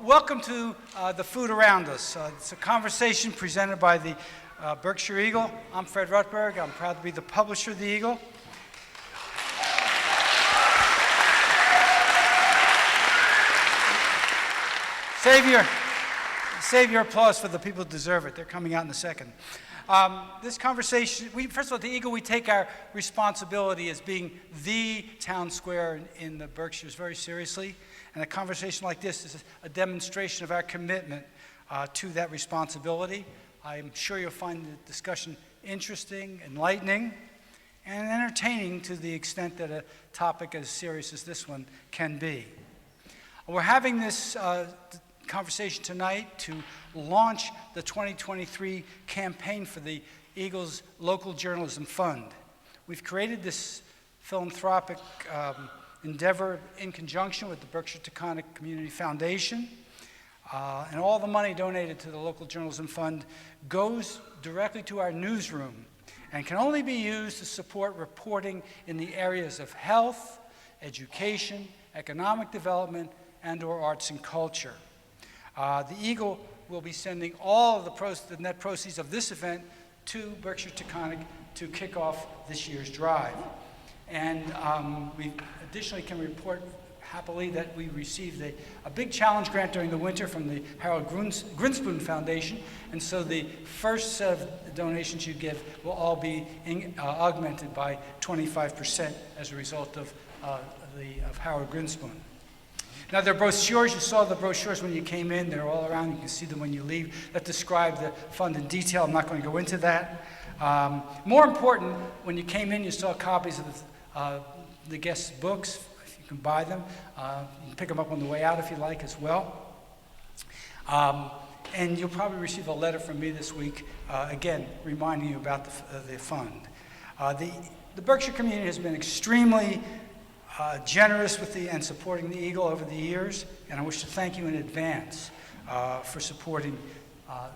Welcome to The Food Around Us. It's a conversation presented by the Berkshire Eagle. I'm Fred Rutberg. I'm proud to be the publisher of the Eagle. Save your applause for the people who deserve it. They're coming out in a second. This conversation, first of all, at the Eagle, we take our responsibility as being the town square in the Berkshires very seriously. And a conversation like this is a demonstration of our commitment to that responsibility. I'm sure you'll find the discussion interesting, enlightening, and entertaining to the extent that a topic as serious as this one can be. We're having this conversation tonight to launch the 2023 campaign for the Eagle's Local Journalism Fund. We've created this philanthropic endeavor in conjunction with the Berkshire Taconic Community Foundation, and all the money donated to the Local Journalism Fund goes directly to our newsroom and can only be used to support reporting in the areas of health, education, economic development, and/or arts and culture. The Eagle will be sending all of the net proceeds of this event to Berkshire Taconic to kick off this year's drive. And we additionally can report happily that we received a big challenge grant during the winter from the Harold Grinspoon Foundation, and so the first set of donations you give will all be augmented by 25% as a result of Harold Grinspoon. Now, there are brochures. You saw the brochures when you came in. They're all around. You can see them when you leave that describe the fund in detail. I'm not going to go into that. More important, when you came in, you saw copies of the guests' books. You can buy them. You can pick them up on the way out if you like as well. And you'll probably receive a letter from me this week, again, reminding you about the fund. The Berkshire community has been extremely generous with and supporting the Eagle over the years, and I wish to thank you in advance for supporting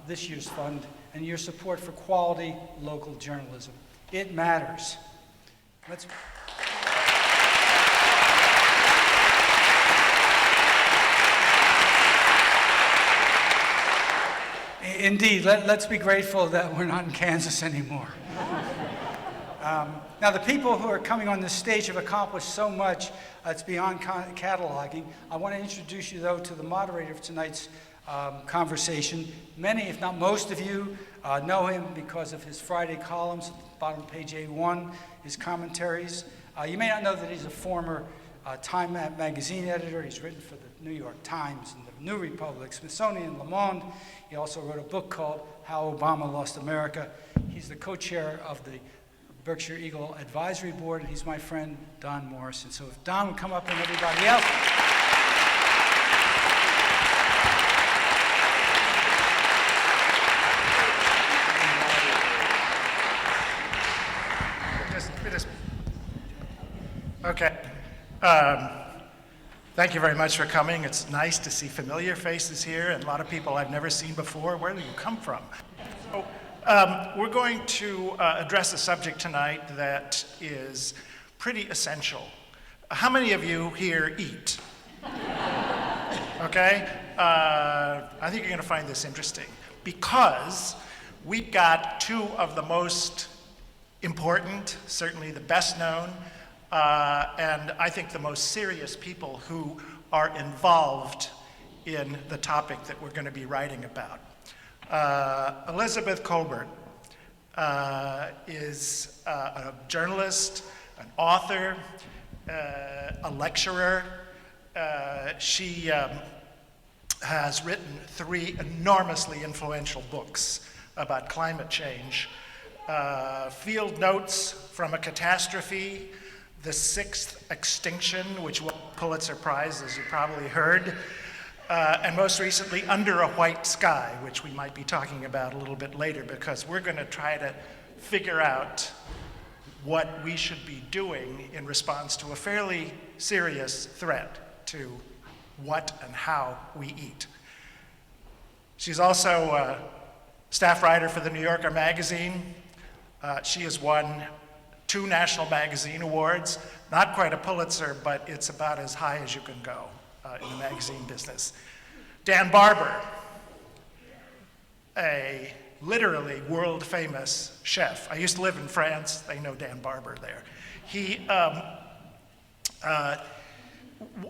this year's fund and your support for quality local journalism. It matters. Indeed, let's be grateful that we're not in Kansas anymore. Now, the people who are coming on this stage have accomplished so much, it's beyond cataloging. I want to introduce you, though, to the moderator of tonight's conversation. Many, if not most of you, know him because of his Friday columns, at the bottom of page A1, his commentaries. You may not know that he's a former Time magazine editor. He's written for the New York Times and the New Republic, Smithsonian, Le Monde. He also wrote a book called How Obama Lost America. He's the co-chair of the Berkshire Eagle Advisory Board, and he's my friend, Don Morrison. So if Don would come up and everybody else. Okay. Thank you very much for coming. It's nice to see familiar faces here and a lot of people I've never seen before. Where do you come from? So, we're going to address a subject tonight that is pretty essential. How many of you here eat? Okay? I think you're going to find this interesting because we've got two of the most important, certainly the best known, and I think the most serious people who are involved in the topic that we're going to be writing about. Elizabeth Kolbert is a journalist, an author, a lecturer. She has written 3 enormously influential books about climate change. Field Notes from a Catastrophe, The 6th Extinction, which won the Pulitzer Prize, as you probably heard. And most recently, Under a White Sky, which we might be talking about a little bit later, because we're going to try to figure out what we should be doing in response to a fairly serious threat to what and how we eat. She's also a staff writer for the New Yorker magazine. She has won 2 National Magazine Awards, not quite a Pulitzer, but it's about as high as you can go in the magazine business. Dan Barber, a literally world-famous chef. I used to live in France. They know Dan Barber there. He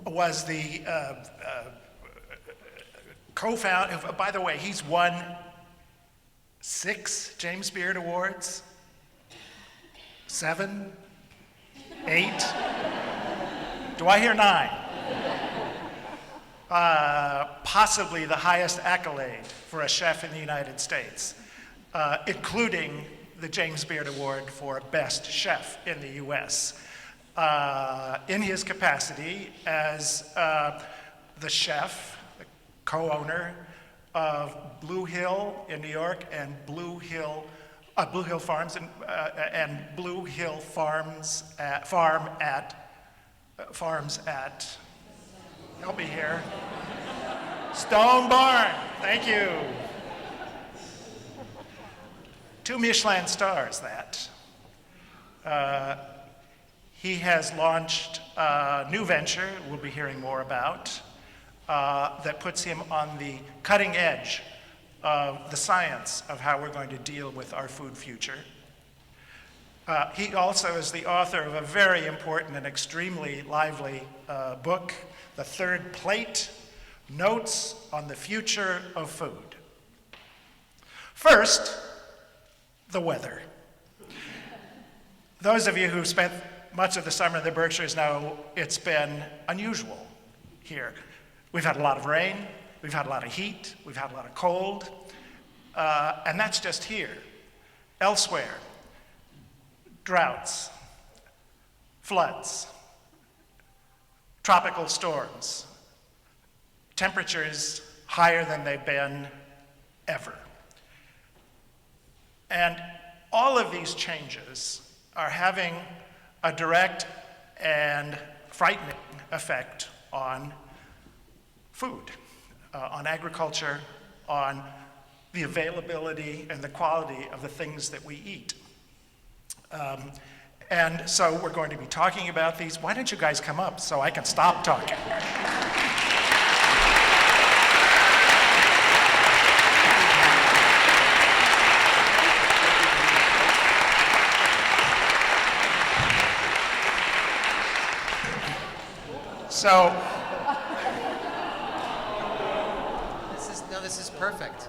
was the co-founder, by the way, he's won 6 James Beard Awards, 7, 8, do I hear 9? Possibly the highest accolade for a chef in the United States, including the James Beard Award for Best Chef in the US. In his capacity as the chef, the co-owner of Blue Hill in New York and Blue Hill Farms and Blue Hill Farms at help me here. Stone Barn, thank you. 2 Michelin stars, that. He has launched a new venture we'll be hearing more about that puts him on the cutting edge of the science of how we're going to deal with our food future. He also is the author of a very important and extremely lively book, The Third Plate, Notes on the Future of Food. First, the weather. Those of you who spent much of the summer in the Berkshires know it's been unusual here. We've had a lot of rain, we've had a lot of heat, we've had a lot of cold, and that's just here. Elsewhere, droughts, floods, tropical storms, temperatures higher than they've been ever. And all of these changes are having a direct and frightening effect on food, on agriculture, on the availability and the quality of the things that we eat. And so we're going to be talking about these. Why don't you guys come up so I can stop talking? So, this is perfect.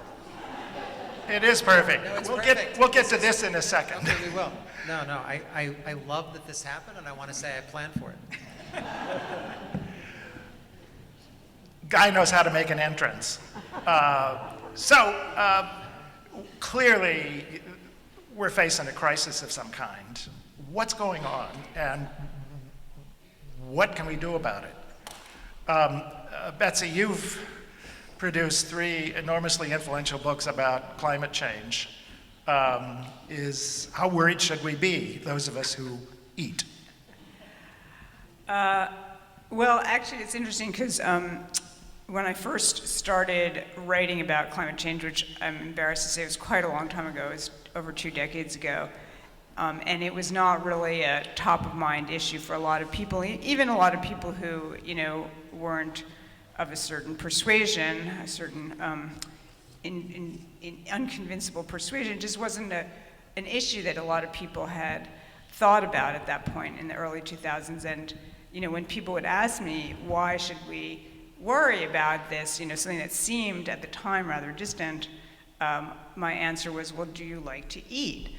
it is perfect. No, it's we'll perfect. We'll get to this in a second. Okay, we will. No, I love that this happened, and I want to say I planned for it. Guy knows how to make an entrance. Clearly, we're facing a crisis of some kind. What's going on, and what can we do about it? Betsy, you've produced 3 enormously influential books about climate change. How worried should we be, those of us who eat? Well, actually, it's interesting because when I first started writing about climate change, which I'm embarrassed to say was quite a long time ago, it was over 2 decades ago, and it was not really a top-of-mind issue for a lot of people, even a lot of people who, weren't of a certain persuasion, a certain in unconvincible persuasion. It just wasn't an issue that a lot of people had thought about at that point in the early 2000s. And when people would ask me, why should we worry about this, something that seemed at the time rather distant, my answer was, well, do you like to eat?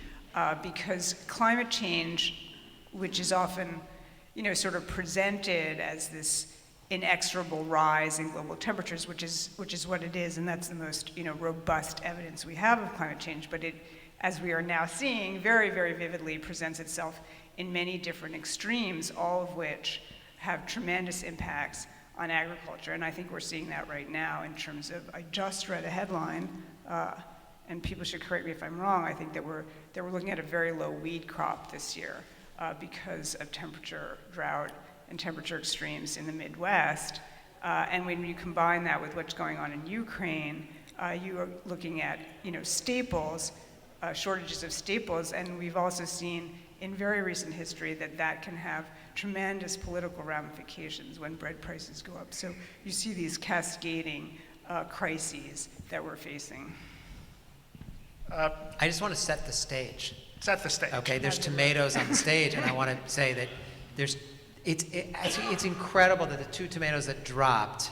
Because climate change, which is often, sort of presented as this inexorable rise in global temperatures, which is what it is, and that's the most, robust evidence we have of climate change. But it, as we are now seeing, very, very vividly presents itself in many different extremes, all of which have tremendous impacts on agriculture. And I think we're seeing that right now in terms of, I just read a headline, and people should correct me if I'm wrong, I think that we're looking at a very low wheat crop this year because of temperature, drought, and temperature extremes in the Midwest. And when you combine that with what's going on in Ukraine, you are looking at, staples, shortages of staples, and we've also seen in very recent history that can have tremendous political ramifications when bread prices go up. So you see these cascading crises that we're facing. I just want to set the stage. Set the stage. Okay, there's tomatoes on the stage, and I want to say that it's incredible that the 2 tomatoes that dropped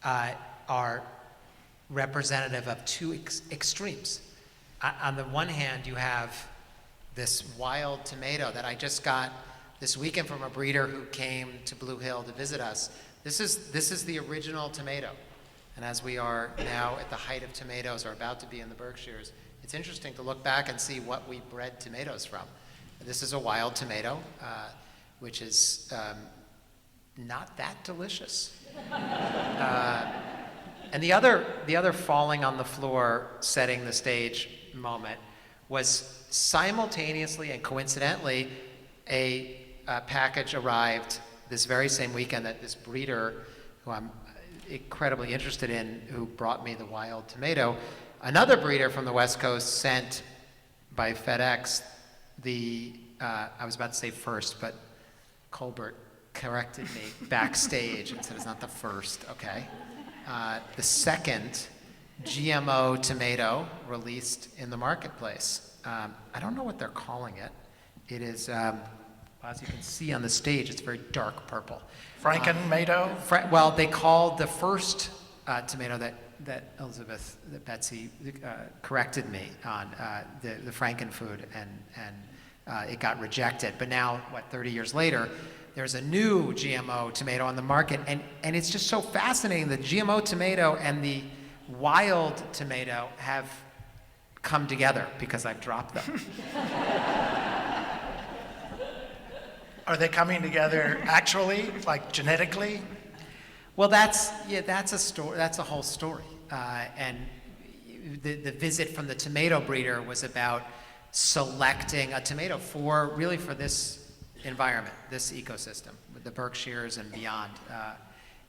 are representative of 2 extremes. On the one hand, you have this wild tomato that I just got this weekend from a breeder who came to Blue Hill to visit us. This is the original tomato. And as we are now at the height of tomatoes, or about to be in the Berkshires, it's interesting to look back and see what we bred tomatoes from. This is a wild tomato, which is not that delicious. And the other falling on the floor, setting the stage moment was simultaneously and coincidentally a package arrived this very same weekend that this breeder, who I'm incredibly interested in, who brought me the wild tomato, another breeder from the West Coast sent by FedEx I was about to say first, but Kolbert corrected me backstage and said it's not the first, okay. The second GMO tomato released in the marketplace. I don't know what they're calling it. It is, as you can see on the stage, it's very dark purple. Franken-mato? Well, they called the first tomato that Betsy corrected me on, the Frankenfood, and it got rejected. But now, 30 years later, there's a new GMO tomato on the market, and it's just so fascinating. The GMO tomato and the wild tomato have come together because I've dropped them. Are they coming together actually, like genetically? Well, that's a story. That's a whole story. And the visit from the tomato breeder was about selecting a tomato for this environment, this ecosystem, with the Berkshires and beyond.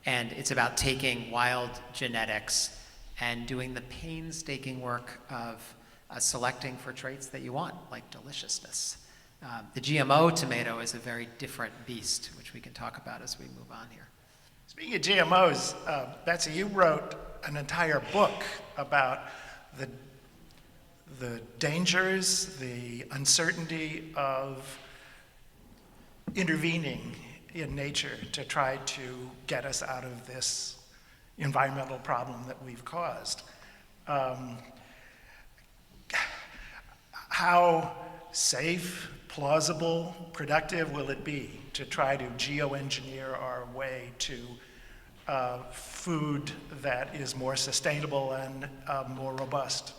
And it's about taking wild genetics and doing the painstaking work of selecting for traits that you want, like deliciousness. The GMO tomato is a very different beast, which we can talk about as we move on here. Speaking of GMOs, Betsy, you wrote an entire book about the dangers, the uncertainty of intervening in nature to try to get us out of this environmental problem that we've caused. How safe, plausible, productive will it be to try to geoengineer our way to food that is more sustainable and more robust?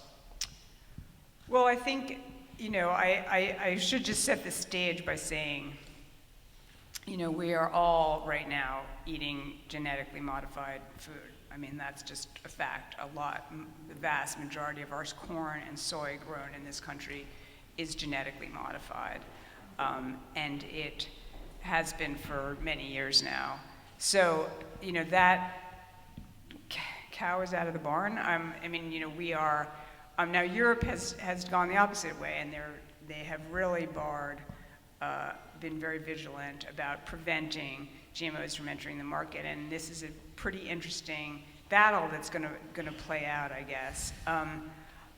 Well, I think, I should just set the stage by saying, we are all right now eating genetically modified food. I mean, that's just a fact. The vast majority of our corn and soy grown in this country is genetically modified. And it has been for many years now. So, that cow is out of the barn. We are, now Europe has gone the opposite way, and they have really been very vigilant about preventing GMOs from entering the market, and this is a pretty interesting battle that's going to play out, I guess.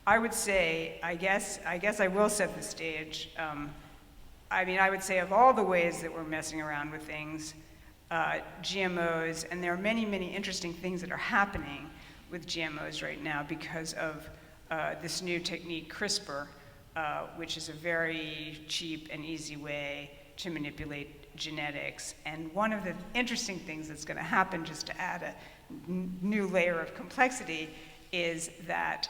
I would say, I guess I will set the stage. I would say of all the ways that we're messing around with things, GMOs, and there are many, many interesting things that are happening with GMOs right now because of this new technique, CRISPR, which is a very cheap and easy way to manipulate genetics. And one of the interesting things that's going to happen, just to add a new layer of complexity, is that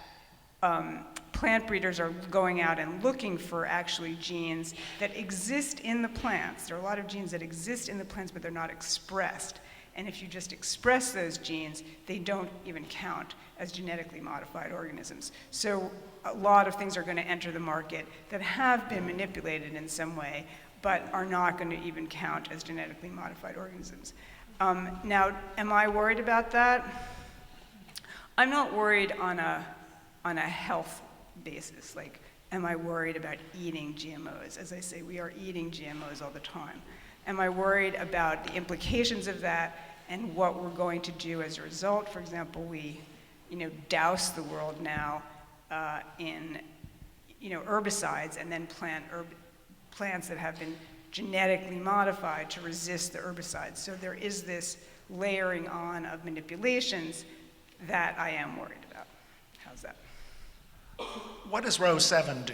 plant breeders are going out and looking for actually genes that exist in the plants. There are a lot of genes that exist in the plants, but they're not expressed. And if you just express those genes, they don't even count as genetically modified organisms. So a lot of things are going to enter the market that have been manipulated in some way, but are not going to even count as genetically modified organisms. Now, am I worried about that? I'm not worried on a health basis. Like, am I worried about eating GMOs? As I say, we are eating GMOs all the time. Am I worried about the implications of that and what we're going to do as a result. For example, we, douse the world now in, herbicides, and then plant plants that have been genetically modified to resist the herbicides. So there is this layering on of manipulations that I am worried about. How's that? What does row 7 do?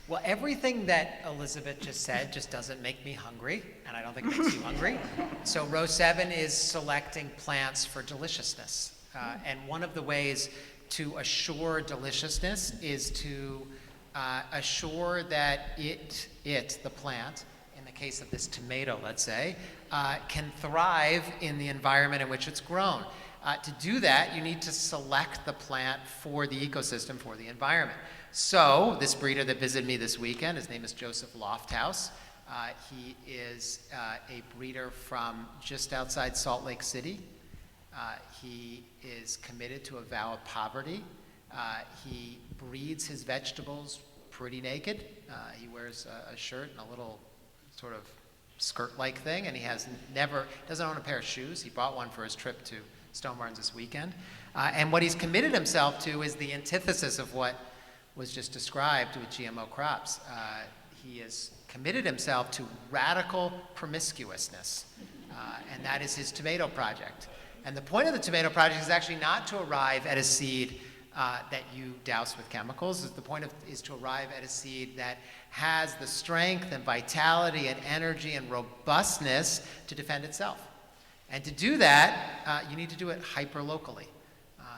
Well, everything that Elizabeth just said just doesn't make me hungry, and I don't think it makes you hungry. So row 7 is selecting plants for deliciousness. And one of the ways to assure deliciousness is to assure that the plant, in the case of this tomato, let's say, can thrive in the environment in which it's grown. To do that, you need to select the plant for the ecosystem, for the environment. So this breeder that visited me this weekend, his name is Joseph Lofthouse. He is a breeder from just outside Salt Lake City. He is committed to a vow of poverty. He breeds his vegetables pretty naked. He wears a shirt and a little sort of skirt-like thing, and he doesn't own a pair of shoes. He bought one for his trip to Stone Barns this weekend. And what he's committed himself to is the antithesis of what was just described with GMO crops. He has committed himself to radical promiscuousness, and that is his tomato project. And the point of the tomato project is actually not to arrive at a seed that you douse with chemicals. The point is to arrive at a seed that has the strength and vitality and energy and robustness to defend itself. And to do that, you need to do it hyper-locally.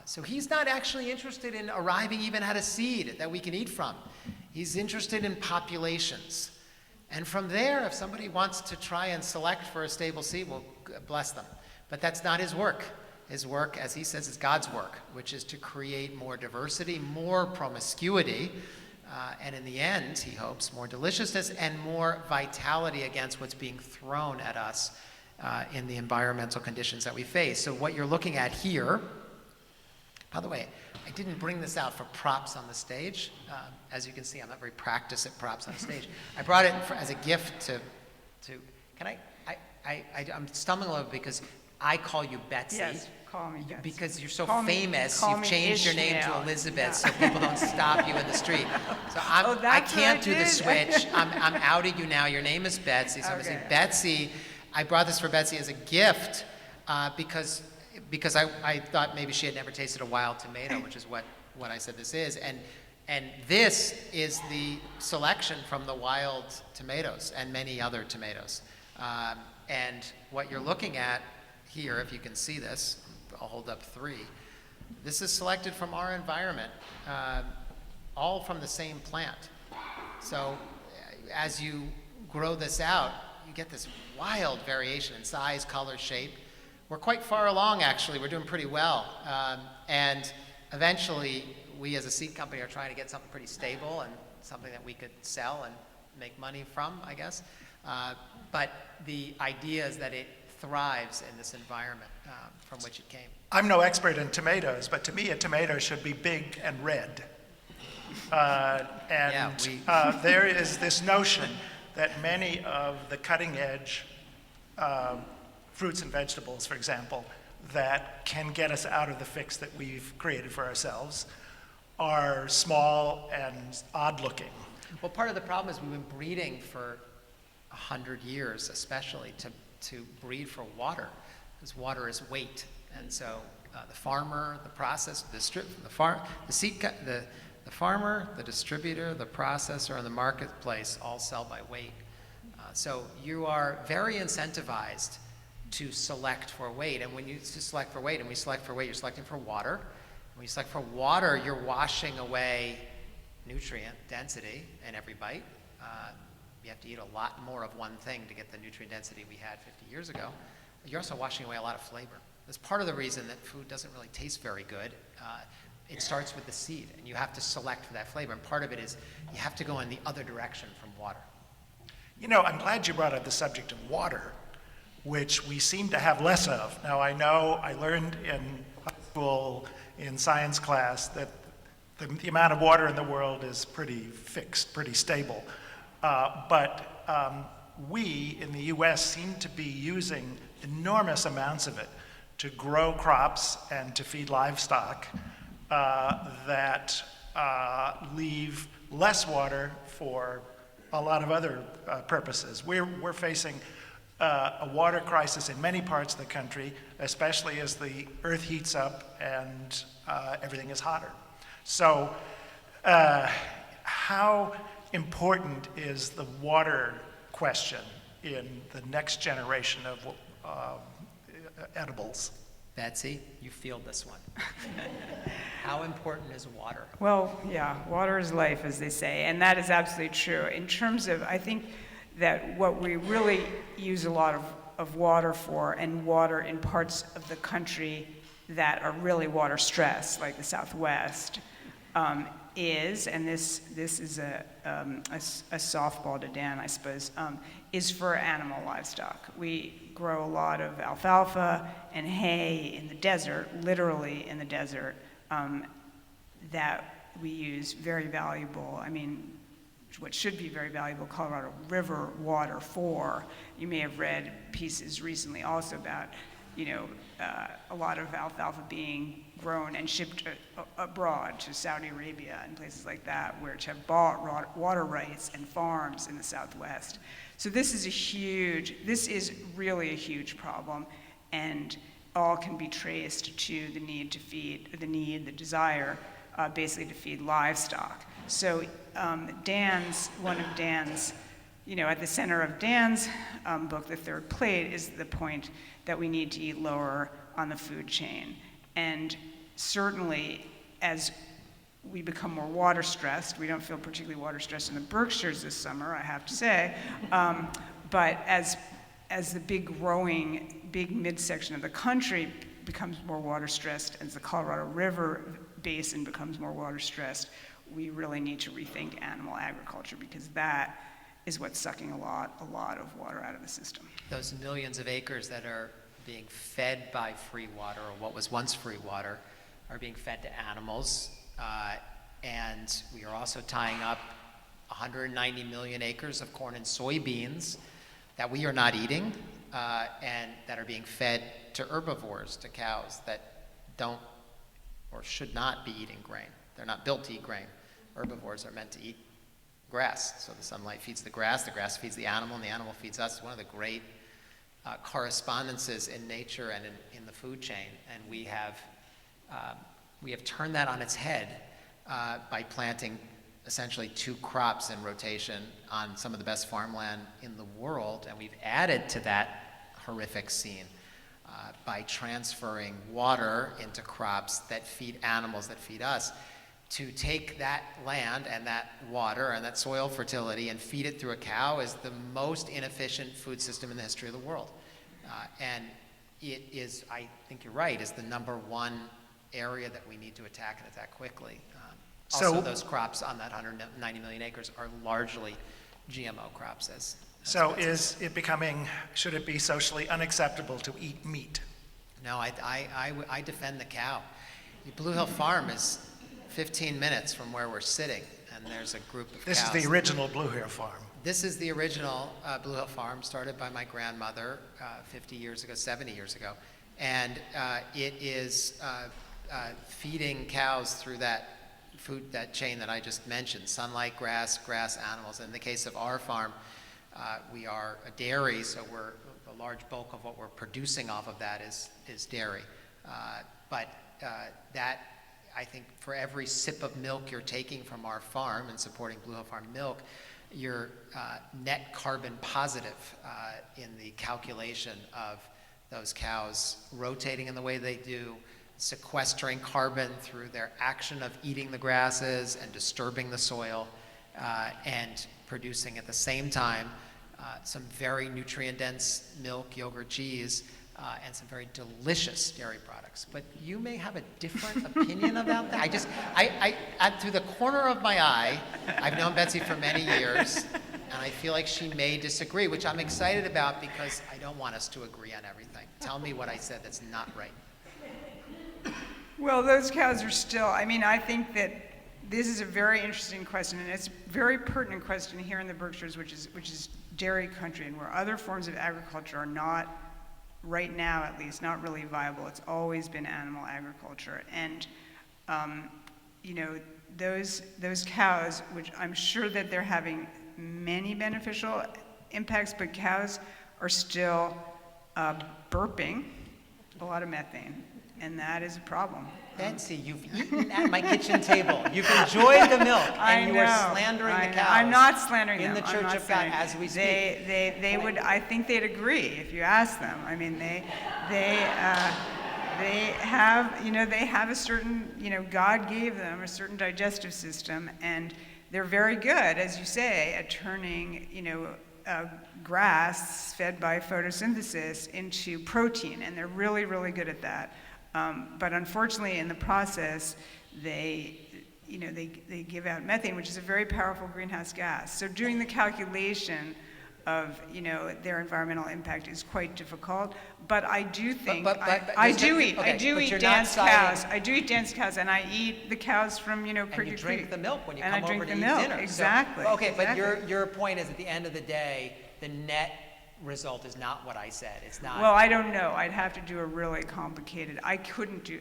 So he's not actually interested in arriving even at a seed that we can eat from. He's interested in populations. And from there, if somebody wants to try and select for a stable seed, well, bless them. But that's not his work. His work, as he says, is God's work, which is to create more diversity, more promiscuity, and in the end, he hopes, more deliciousness and more vitality against what's being thrown at us in the environmental conditions that we face. So what you're looking at here, by the way, I didn't bring this out for props on the stage. As you can see, I'm not very practiced at props on stage. I brought it as a gift to can I'm stumbling a little because I call you Betsy. Yes, call me Betsy. Because you're so Call me- famous, call you've me changed your name Ishmael. to Elizabeth Yeah. so people don't stop you in the street. So I that's what can't I do the did. switch. I'm outing you now. Your name is Betsy. So I'm going to say, Okay. Betsy, I brought this for Betsy as a gift because I thought maybe she had never tasted a wild tomato, which is what I said this is. And this is the selection from the wild tomatoes and many other tomatoes. And what you're looking at here, if you can see this, I'll hold up 3. This is selected from our environment, all from the same plant. So as you grow this out, you get this wild variation in size, color, shape. We're quite far along, actually. We're doing pretty well. And eventually, we as a seed company are trying to get something pretty stable and something that we could sell and make money from, I guess. But the idea is that it thrives in this environment from which it came. I'm no expert in tomatoes, but to me a tomato should be big and red. There is this notion that many of the cutting edge fruits and vegetables, for example, that can get us out of the fix that we've created for ourselves are small and odd looking. Well, part of the problem is we've been breeding for 100 years, especially to breed for water, because water is weight. And so the farmer, the processor, the farmer, the distributor, the processor, and the marketplace all sell by weight. So you are very incentivized to select for weight. And when you select for weight, and we select for weight, you're selecting for water. When you select for water, you're washing away nutrient density in every bite. You have to eat a lot more of one thing to get the nutrient density we had 50 years ago. You're also washing away a lot of flavor. That's part of the reason that food doesn't really taste very good. It starts with the seed, and you have to select for that flavor. And part of it is you have to go in the other direction from water. You know, I'm glad you brought up the subject of water, which we seem to have less of. Now, I know I learned in high school in science class that the amount of water in the world is pretty fixed, pretty stable. But we in the US seem to be using enormous amounts of it to grow crops and to feed livestock that leave less water for a lot of other purposes. We're facing a water crisis in many parts of the country, especially as the earth heats up and everything is hotter. So how important is the water question in the next generation of edibles? Betsy, you field this one. How important is water? Well, yeah, water is life, as they say, and that is absolutely true. In terms of, I think that what we really use a lot of water for, and water in parts of the country that are really water stressed, like the Southwest, is, and this is a softball to Dan, I suppose, is for animal livestock. We grow a lot of alfalfa and hay in the desert, literally in the desert, that we use very valuable, what should be very valuable Colorado River water for. You may have read pieces recently also about, a lot of alfalfa being grown and shipped abroad to Saudi Arabia and places like that, which have bought water rights and farms in the Southwest. So this is really a huge problem, and all can be traced to the need to feed, the desire, basically to feed livestock. So one of Dan's, at the center of Dan's book, The Third Plate, is the point that we need to eat lower on the food chain. And certainly, as we become more water stressed, we don't feel particularly water stressed in the Berkshires this summer, I have to say, but as the big midsection of the country becomes more water stressed, as the Colorado River basin becomes more water stressed, we really need to rethink animal agriculture, because that is what's sucking a lot of water out of the system. Those millions of acres that are being fed by free water, or what was once free water, are being fed to animals. And we are also tying up 190 million acres of corn and soybeans that we are not eating, and that are being fed to herbivores, to cows that don't or should not be eating grain. They're not built to eat grain. Herbivores are meant to eat grass. So the sunlight feeds the grass feeds the animal, and the animal feeds us. One of the great correspondences in nature and in the food chain. And we have turned that on its head by planting essentially 2 crops in rotation on some of the best farmland in the world. And we've added to that horrific scene by transferring water into crops that feed animals, that feed us. To take that land and that water and that soil fertility and feed it through a cow is the most inefficient food system in the history of the world. And it is, I think you're right, is the #1 area that we need to attack, and attack quickly. Also, those crops on that 190 million acres are largely GMO crops. So should it be socially unacceptable to eat meat? No, I defend the cow. Blue Hill Farm is 15 minutes from where we're sitting, and there's a group of This cows. is the original Blue Hill Farm. This is the original Blue Hill Farm, started by my grandmother 70 years ago. And it is feeding cows through that chain that I just mentioned: sunlight, grass, animals. In the case of our farm, we are a dairy, so a large bulk of what we're producing off of that is dairy. But that, I think, for every sip of milk you're taking from our farm and supporting Blue Hill Farm milk, you're net carbon positive in the calculation of those cows rotating in the way they do, sequestering carbon through their action of eating the grasses and disturbing the soil, and producing at the same time some very nutrient-dense milk, yogurt, cheese, and some very delicious dairy products. But you may have a different opinion about that. Through the corner of my eye, I've known Betsy for many years, and I feel like she may disagree, which I'm excited about, because I don't want us to agree on everything. Tell me what I said that's not right. Well, those cows are still, I think that this is a very interesting question, and it's a very pertinent question here in the Berkshires, which is dairy country, and where other forms of agriculture are not right now at least, not really viable. It's always been animal agriculture. And, you know, those cows, which I'm sure that they're having many beneficial impacts, but cows are still burping a lot of methane, and that is a problem. Betsy, you've eaten at my kitchen table. You've enjoyed the milk, and you are slandering the cows. I'm not slandering them. In the Church of God, as we speak. They would. I think they'd agree if you asked them. I mean, they have, you know, they have a certain, you know, God gave them a certain digestive system, and they're very good, as you say, at turning, you know, grass fed by photosynthesis into protein, and they're really, really good at that. But unfortunately, in the process, they give out methane, which is a very powerful greenhouse gas. So doing the calculation of, you know, their environmental impact is quite difficult. But I do think I do eat dance cows. I do eat dance cows, and I eat the cows from, you know, Cricket And you drink Creek. the milk when you And come I drink over to the eat milk, dinner. exactly. So, okay, exactly. but your point is, at the end of the day, the net result is not what I said. It's not. Well, I don't know. I'd have to do a really complicated. I couldn't do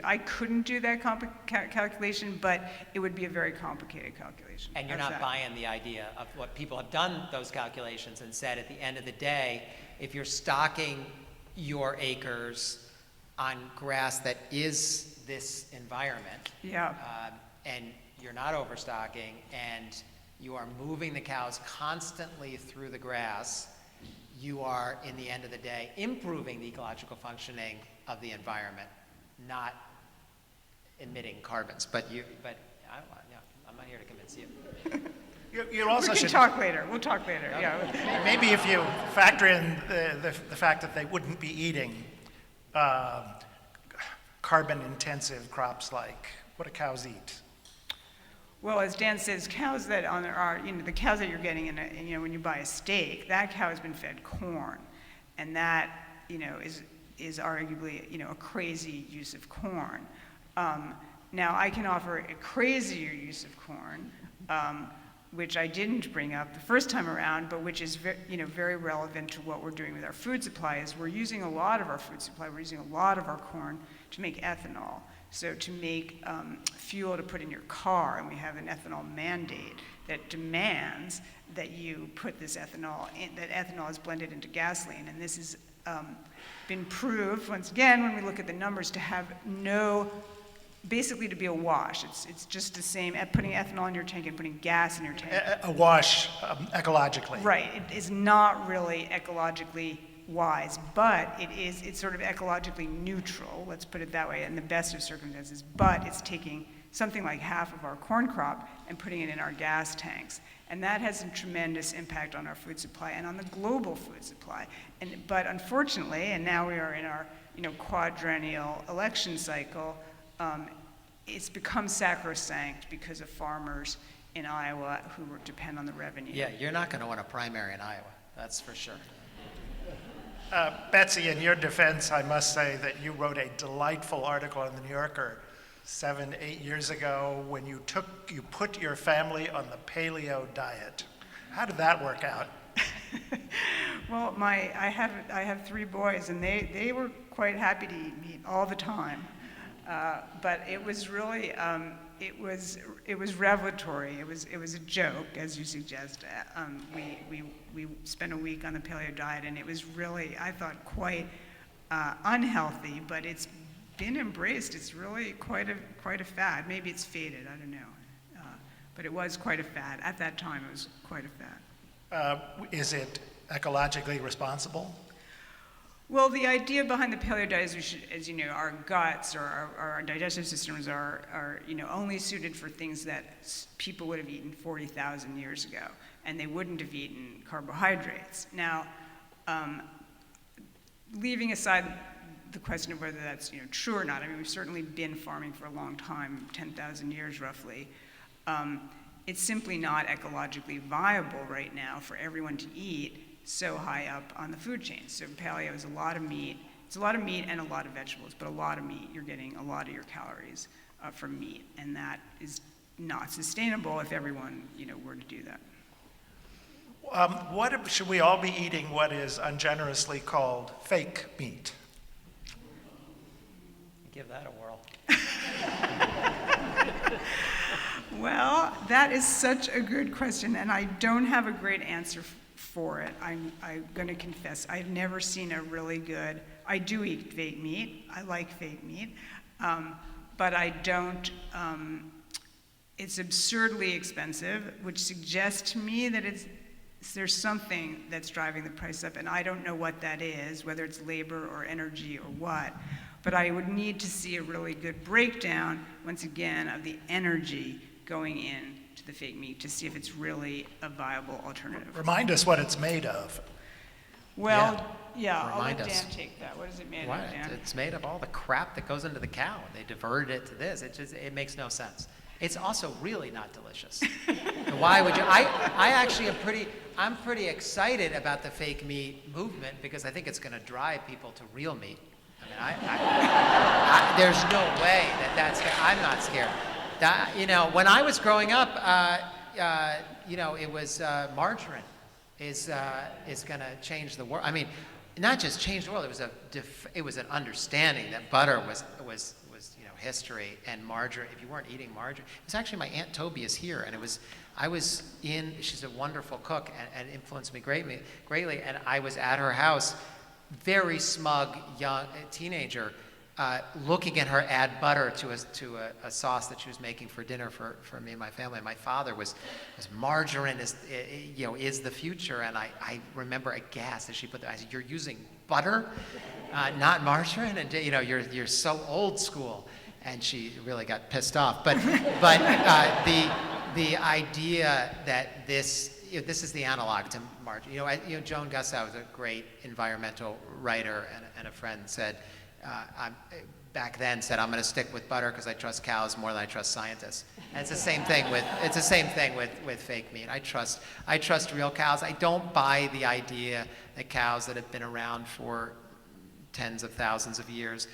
that calculation, but it would be a very complicated calculation. And you're How's not that? buying the idea of what people have done those calculations and said at the end of the day, if you're stocking your acres on grass that is this environment, Yeah. and you're not overstocking, and you are moving the cows constantly through the grass, you are, in the end of the day, improving the ecological functioning of the environment, not emitting carbons. But I'm not here to convince you. You also We can should talk later. We'll talk later. Yeah. maybe if you factor in the fact that they wouldn't be eating carbon-intensive crops like what do cows eat? Well, as Dan says, cows that are, you know, the cows that you're getting you know, when you buy a steak, that cow has been fed corn, and that, you know, is arguably, you know, a crazy use of corn. Now, I can offer a crazier use of corn, which I didn't bring up the first time around, but which is very relevant to what we're doing with our food supply. Is we're using a lot of our food supply, we're using a lot of our corn to make ethanol. So to make fuel to put in your car, and we have an ethanol mandate that demands that you put this ethanol in, that ethanol is blended into gasoline. And this has been proved, once again, when we look at the numbers, to have basically to be a wash. It's just the same at putting ethanol in your tank and putting gas in your tank. A wash ecologically. Right, it is not really ecologically wise, but it's sort of ecologically neutral, let's put it that way, in the best of circumstances, but it's taking something like half of our corn crop and putting it in our gas tanks. And that has a tremendous impact on our food supply and on the global food supply. But unfortunately, and now we are in our, you know, quadrennial election cycle, it's become sacrosanct because of farmers in Iowa who depend on the revenue. Yeah, you're not going to win a primary in Iowa, that's for sure. Betsy, in your defense, I must say that you wrote a delightful article in the New Yorker 7-8 years ago when you put your family on the paleo diet. How did that work out? Well, I have 3 boys, and they were quite happy to eat meat all the time. But it was really it was revelatory. It was a joke, as you suggest. We spent a week on the paleo diet, and it was really, I thought, quite unhealthy. But it's been embraced. It's really quite a fad. Maybe it's faded. I don't know. But it was quite a fad at that time. It was quite a fad. Is it ecologically responsible? Well, the idea behind the paleo diet is we should, as you know, our guts or our digestive systems are you know, only suited for things that people would have eaten 40,000 years ago, and they wouldn't have eaten carbohydrates. Now, leaving aside the question of whether that's, you know, true or not, I mean, we've certainly been farming for a long time, 10,000 years roughly. It's simply not ecologically viable right now for everyone to eat so high up on the food chain. So paleo is a lot of meat. It's a lot of meat and a lot of vegetables, but a lot of meat. You're getting a lot of your calories from meat, and that is not sustainable if everyone, you know, were to do that. Should we all be eating what is ungenerously called fake meat? give that a whirl. Well, that is such a good question, and I don't have a great answer for it. I'm going to confess, I've never seen a really good, I do eat fake meat. I like fake meat. But I don't, it's absurdly expensive, which suggests to me that there's something that's driving the price up, and I don't know what that is, whether it's labor or energy or what. But I would need to see a really good breakdown, once again, of the energy going in to the fake meat to see if it's really a viable alternative. Remind us what it's made of. Well, yeah, I'll Remind let us. Dan take that. What is it made What? of, Dan? It's made of all the crap that goes into the cow. They diverted it to this. It makes no sense. It's also really not delicious. Why would you? I actually I'm pretty excited about the fake meat movement because I think it's going to drive people to real meat. I mean, there's no way that's. I'm not scared. When I was growing up, it was margarine is going to change the world. I mean, not just change the world. It was an understanding that butter was history, and margarine. If you weren't eating margarine, it's actually my Aunt Toby is here, and she's a wonderful cook and influenced me greatly. And I was at her house, very smug young teenager, looking at her add butter to a sauce that she was making for dinner for me and my family. And my father was margarine is the future. And I remember aghast as she put that. I said, "You're using butter, not margarine, and you're so old school." And she really got pissed off. But the idea that this is the analog to margarine. Joan Gussow is a great environmental writer and a friend said. Back then said, I'm going to stick with butter because I trust cows more than I trust scientists. And it's the same thing with fake meat. I trust real cows. I don't buy the idea that cows that have been around for tens of thousands of years,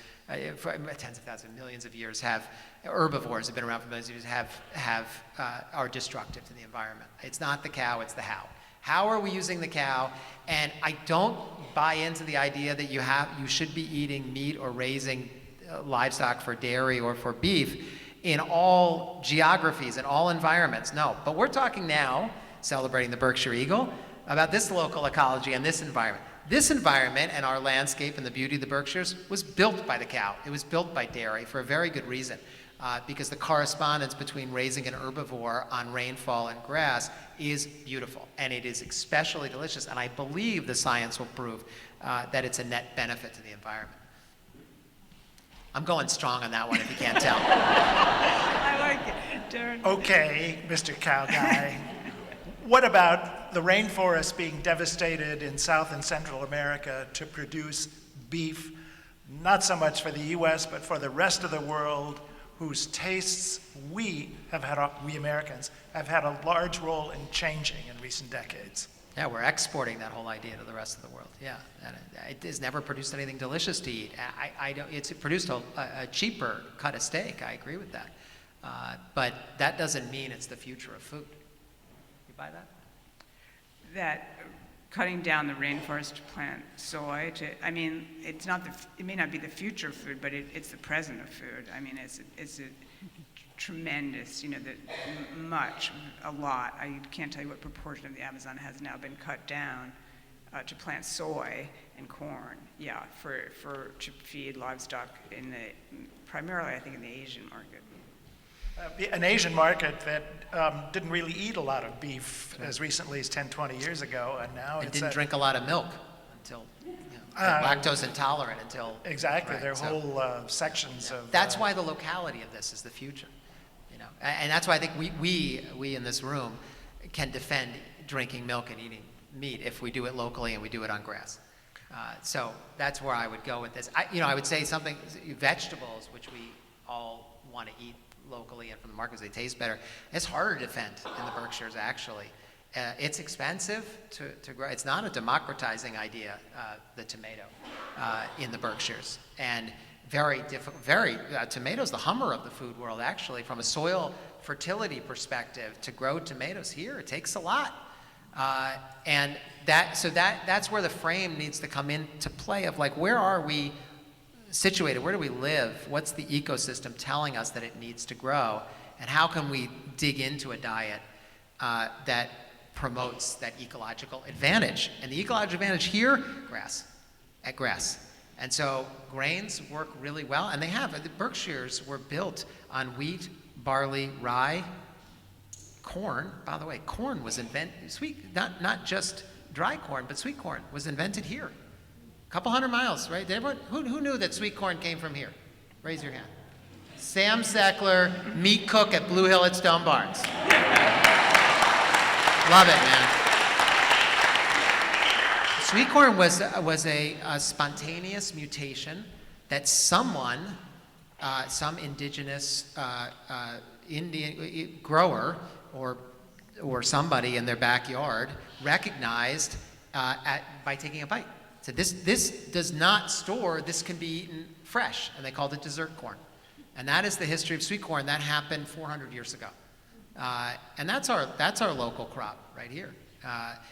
millions of years, herbivores have been around for millions of years, are destructive to the environment. It's not the cow, it's the how. How are we using the cow? And I don't buy into the idea that you should be eating meat or raising livestock for dairy or for beef in all geographies, in all environments. No, but we're talking now, celebrating the Berkshire Eagle, about this local ecology and this environment. This environment and our landscape and the beauty of the Berkshires was built by the cow. It was built by dairy for a very good reason. Because the correspondence between raising an herbivore on rainfall and grass is beautiful, and it is especially delicious, and I believe the science will prove that it's a net benefit to the environment. I'm going strong on that one, if you can't tell. I like it. Darren. Okay, Mr. Cow Guy. What about the rainforest being devastated in South and Central America to produce beef, not so much for the U.S., but for the rest of the world, whose tastes we Americans have had a large role in changing in recent decades? Yeah, we're exporting that whole idea to the rest of the world. Yeah, and it has never produced anything delicious to eat. It's produced a cheaper cut of steak. I agree with that, but that doesn't mean it's the future of food. You buy that? That cutting down the rainforest to plant soy it may not be the future of food, but it's the present of food. I mean, it's a tremendous, a lot. I can't tell you what proportion of the Amazon has now been cut down to plant soy and corn. Yeah, to feed livestock primarily, I think, in the Asian market. An Asian market that didn't really eat a lot of beef as recently as 10, 20 years ago, and now it didn't drink a lot of milk until lactose intolerant until exactly. Right, there are whole sections of. That's why the locality of this is the future, and that's why I think we in this room can defend drinking milk and eating meat if we do it locally and we do it on grass. So that's where I would go with this. I would say something vegetables, which we all want to eat locally and from the markets, they taste better. It's harder to defend in the Berkshires, actually. It's expensive to grow. It's not a democratizing idea, the tomato, in the Berkshires. And very difficult, tomatoes, the Hummer of the food world, actually, from a soil fertility perspective, to grow tomatoes here, it takes a lot. And that's where the frame needs to come into play of where are we situated? Where do we live? What's the ecosystem telling us that it needs to grow? And how can we dig into a diet that promotes that ecological advantage? And the ecological advantage here, grass. And so grains work really well, and they have. The Berkshires were built on wheat, barley, rye, corn. By the way, corn was invented, not just dry corn, but sweet corn was invented here. A couple hundred miles, right? Everyone, who knew that sweet corn came from here? Raise your hand. Sam Seckler, meat cook at Blue Hill at Stone Barns. Love it, man. Sweet corn was a spontaneous mutation that someone, some indigenous Indian grower or somebody in their backyard recognized by taking a bite. So this does not store, this can be eaten fresh, and they called it dessert corn. And that is the history of sweet corn. That happened 400 years ago. And that's our local crop right here.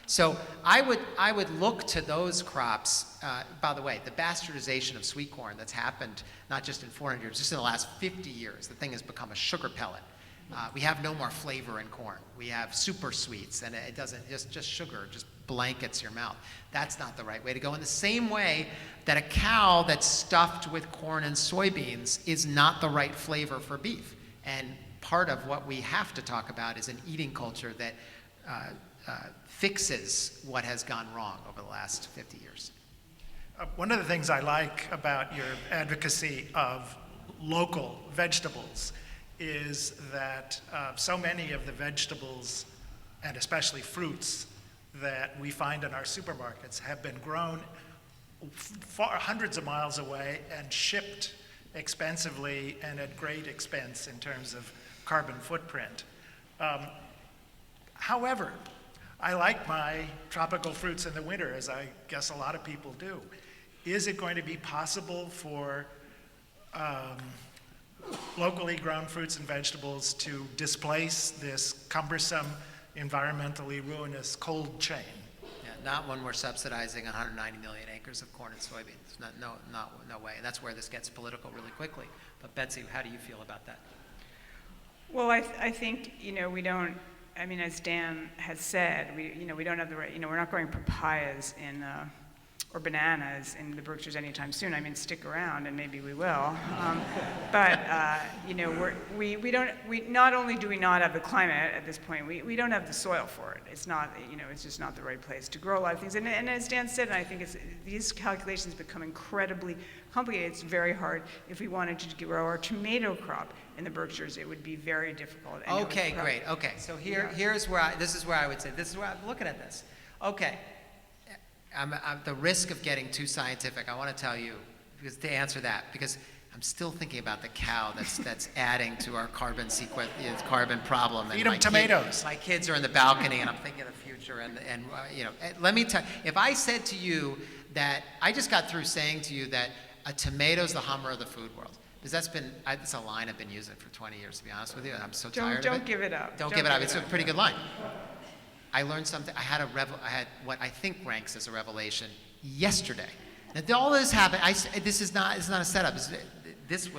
So I would look to those crops. By the way, the bastardization of sweet corn that's happened not just in 400 years, just in the last 50 years, the thing has become a sugar pellet. We have no more flavor in corn. We have super sweets, and it doesn't, just sugar, just blankets your mouth. That's not the right way to go. In the same way that a cow that's stuffed with corn and soybeans is not the right flavor for beef. And part of what we have to talk about is an eating culture that fixes what has gone wrong over the last 50 years. One of the things I like about your advocacy of local vegetables is that so many of the vegetables, and especially fruits, that we find in our supermarkets have been grown hundreds of miles away and shipped expensively and at great expense in terms of carbon footprint. However, I like my tropical fruits in the winter, as I guess a lot of people do. Is it going to be possible for locally grown fruits and vegetables to displace this cumbersome, environmentally ruinous cold chain? Yeah, not when we're subsidizing 190 million acres of corn and soybeans. No way. And that's where this gets political really quickly. But Betsy, how do you feel about that? Well, I think, we don't, as Dan has said, we don't have the right, we're not growing papayas or bananas in the Berkshires anytime soon. Stick around and maybe we will. But we not only do we not have the climate at this point, we don't have the soil for it. It's not, it's just not the right place to grow a lot of things. And as Dan said, and I think these calculations become incredibly complicated. It's very hard. If we wanted to grow our tomato crop in the Berkshires, it would be very difficult. Okay, great. Okay, so here's where this is where I would say, this is where I'm looking at this. Okay. I'm the risk of getting too scientific, I want to tell you, to answer that, because I'm still thinking about the cow that's adding to our carbon carbon problem. Feed them tomatoes. My kids are in the balcony, and I'm thinking of the future. And let me tell you, if I said to you that, I just got through saying to you that a tomato's the Hummer of the food world. Because it's a line I've been using for 20 years, to be honest with you. I'm so tired of it. Don't give it up. Don't give it up. It's a pretty good line. I learned something. I had what I think ranks as a revelation yesterday. Now, all this happened. This is not a setup. This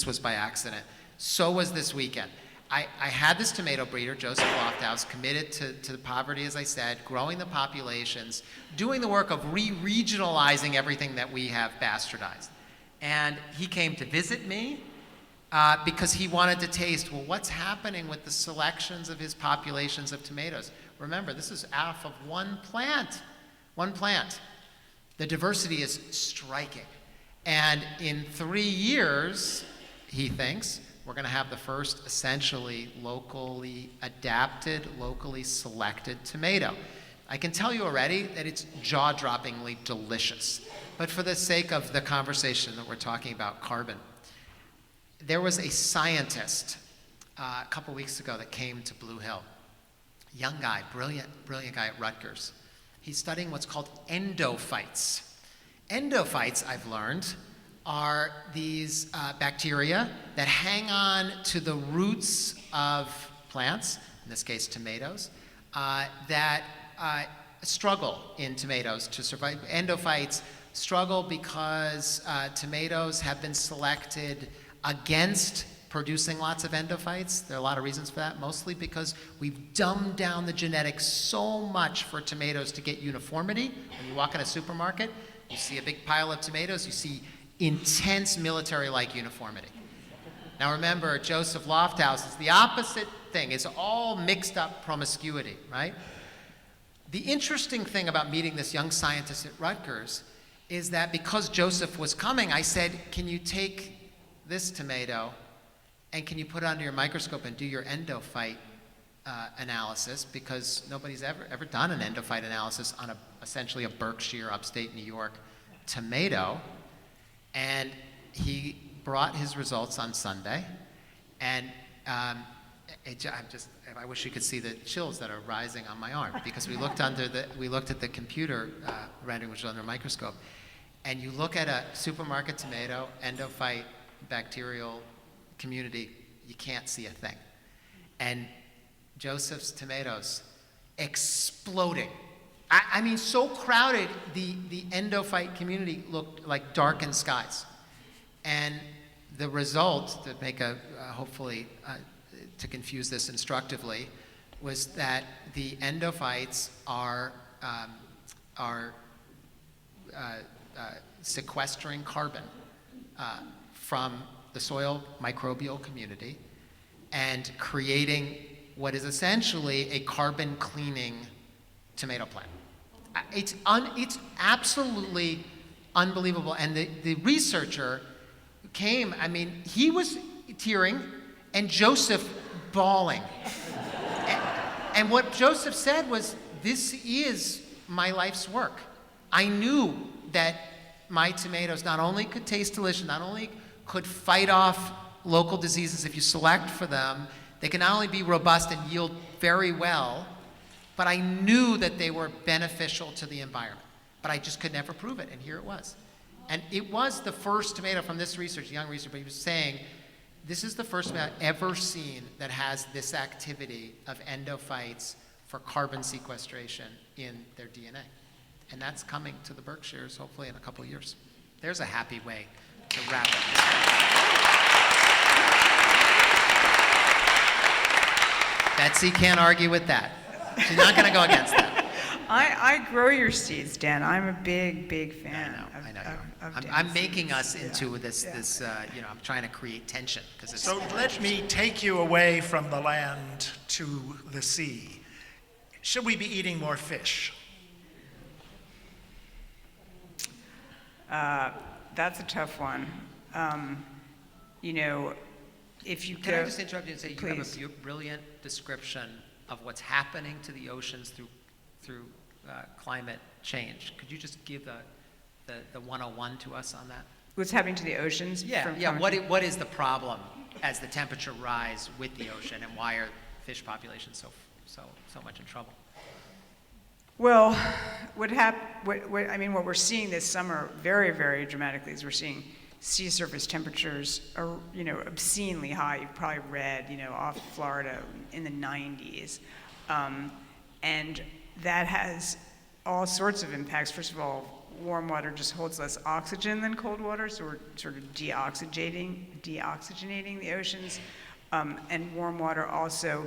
was by accident. So was this weekend. I had this tomato breeder, Joseph Lofthouse, committed to the poverty, as I said, growing the populations, doing the work of re-regionalizing everything that we have bastardized. And he came to visit me because he wanted to taste, well, what's happening with the selections of his populations of tomatoes? Remember, this is off of one plant. The diversity is striking. And in 3 years, he thinks, we're going to have the first essentially locally adapted, locally selected tomato. I can tell you already that it's jaw-droppingly delicious. But for the sake of the conversation that we're talking about carbon, there was a scientist a couple weeks ago that came to Blue Hill. Young guy, brilliant guy at Rutgers. He's studying what's called endophytes. Endophytes, I've learned, are these bacteria that hang on to the roots of plants, in this case tomatoes, that struggle in tomatoes to survive. Endophytes struggle because tomatoes have been selected against producing lots of endophytes. There are a lot of reasons for that, mostly because we've dumbed down the genetics so much for tomatoes to get uniformity. When you walk in a supermarket, you see a big pile of tomatoes, you see intense military-like uniformity. Now remember, Joseph Lofthouse is the opposite thing. It's all mixed up promiscuity, right? The interesting thing about meeting this young scientist at Rutgers is that because Joseph was coming, I said, can you take this tomato and can you put it under your microscope and do your endophyte analysis? Because nobody's ever done an endophyte analysis on essentially a Berkshire, upstate New York tomato. And he brought his results on Sunday, and I wish you could see the chills that are rising on my arm, because we looked at the computer rendering, which was under a microscope, and you look at a supermarket tomato, endophyte, bacterial community, you can't see a thing. And Joseph's tomatoes exploding. I mean, so crowded, the endophyte community looked like darkened skies. And the result, to make hopefully, to confuse this instructively, was that the endophytes are sequestering carbon from the soil microbial community and creating what is essentially a carbon cleaning tomato plant. It's absolutely unbelievable. And the researcher came, I mean, he was tearing and Joseph bawling. And what Joseph said was, this is my life's work. I knew that my tomatoes not only could taste delicious, not only could fight off local diseases if you select for them, they can not only be robust and yield very well, but I knew that they were beneficial to the environment. But I just could never prove it, and here it was. And it was the first tomato from this research, young researcher, but he was saying, this is the first tomato I've ever seen that has this activity of endophytes for carbon sequestration in their DNA. And that's coming to the Berkshires, hopefully in a couple of years. There's a happy way to wrap up this. Betsy can't argue with that. She's not going to go against that. I grow your seeds, Dan. I'm a big fan. I know you are. of Dan's I'm making seeds. us into Yeah. this I'm trying to create tension. It's So let me take you away from the land to the sea. Should we be eating more fish? That's a tough one. If you Can I just interrupt you and say you have Please. a brilliant description of what's happening to the oceans through climate change. Could you just give the 101 to us on that? What's happening to the oceans? from climate change? What is the problem as the temperature rise with the ocean, and why are fish populations so much in trouble? Well, what we're seeing this summer very, very dramatically is we're seeing sea surface temperatures are, obscenely high. You've probably read, off Florida in the 90s. And that has all sorts of impacts. First of all, warm water just holds less oxygen than cold water, so we're sort of deoxygenating the oceans. And warm water also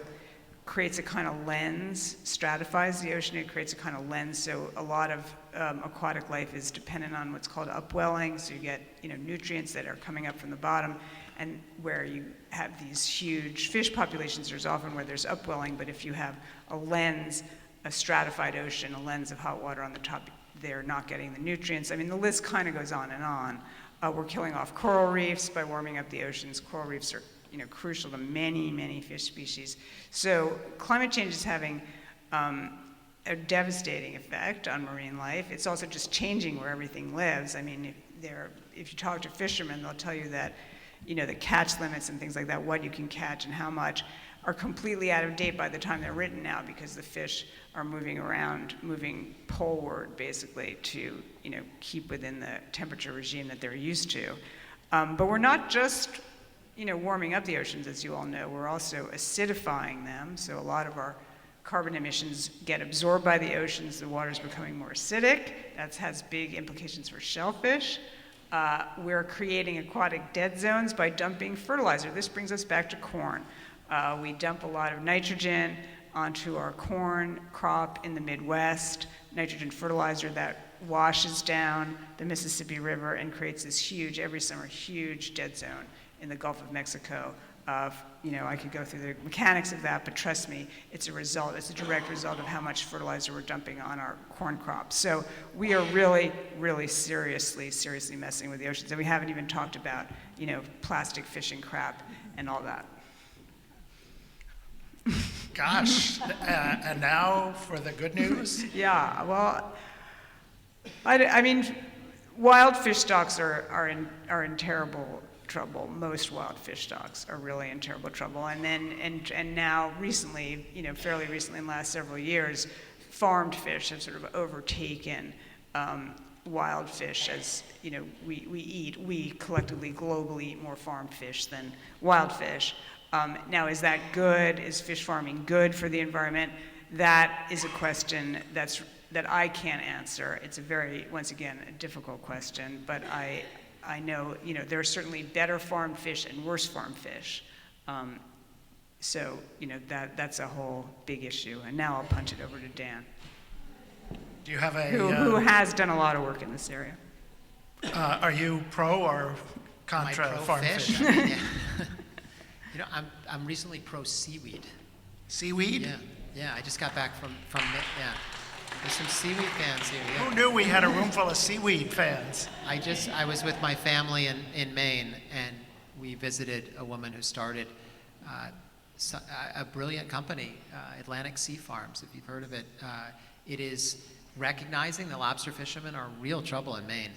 creates a kind of lens, stratifies the ocean, it creates a kind of lens, so a lot of aquatic life is dependent on what's called upwelling, so you get nutrients that are coming up from the bottom, and where you have these huge fish populations, there's often where there's upwelling, but if you have a lens, a stratified ocean, a lens of hot water on the top, they're not getting the nutrients. I mean, the list kind of goes on and on. We're killing off coral reefs by warming up the oceans. Coral reefs are crucial to many fish species. So climate change is having a devastating effect on marine life. It's also just changing where everything lives. I mean, if you talk to fishermen, they'll tell you that, the catch limits and things like that, what you can catch and how much, are completely out of date by the time they're written now, because the fish are moving around, moving poleward basically to, keep within the temperature regime that they're used to. But we're not just warming up the oceans, as you all know, we're also acidifying them. So a lot of our carbon emissions get absorbed by the oceans, the water's becoming more acidic. That has big implications for shellfish. We're creating aquatic dead zones by dumping fertilizer. This brings us back to corn. We dump a lot of nitrogen onto our corn crop in the Midwest, nitrogen fertilizer that washes down the Mississippi River and creates this huge, every summer, huge dead zone in the Gulf of Mexico. I could go through the mechanics of that, but trust me, it's a direct result of how much fertilizer we're dumping on our corn crops. So we are really, really seriously messing with the oceans. And we haven't even talked about, plastic fishing crap and all that. Gosh, and now for the good news? Yeah, well, I mean, wild fish stocks are in terrible trouble. Most wild fish stocks are really in terrible trouble. And now recently, fairly recently in the last several years, farmed fish have sort of overtaken wild fish as, we collectively, globally eat more farmed fish than wild fish. Now, is that good? Is fish farming good for the environment? That is a question that I can't answer. It's a very, once again, a difficult question, but I know, there are certainly better farmed fish and worse farmed fish. So, that's a whole big issue. And now I'll punch it over to Dan, Do you have a... who has done a lot of work in this area. Are you pro or Am I contra pro farm fish? fish? Yeah. I'm recently pro seaweed. Seaweed? Yeah. I just got back from yeah. There's some seaweed fans here. Yeah. Who knew we had a room full of seaweed fans? I was with my family in Maine, and we visited a woman who started a brilliant company, Atlantic Sea Farms, if you've heard of it. It is recognizing that lobster fishermen are real trouble in Maine.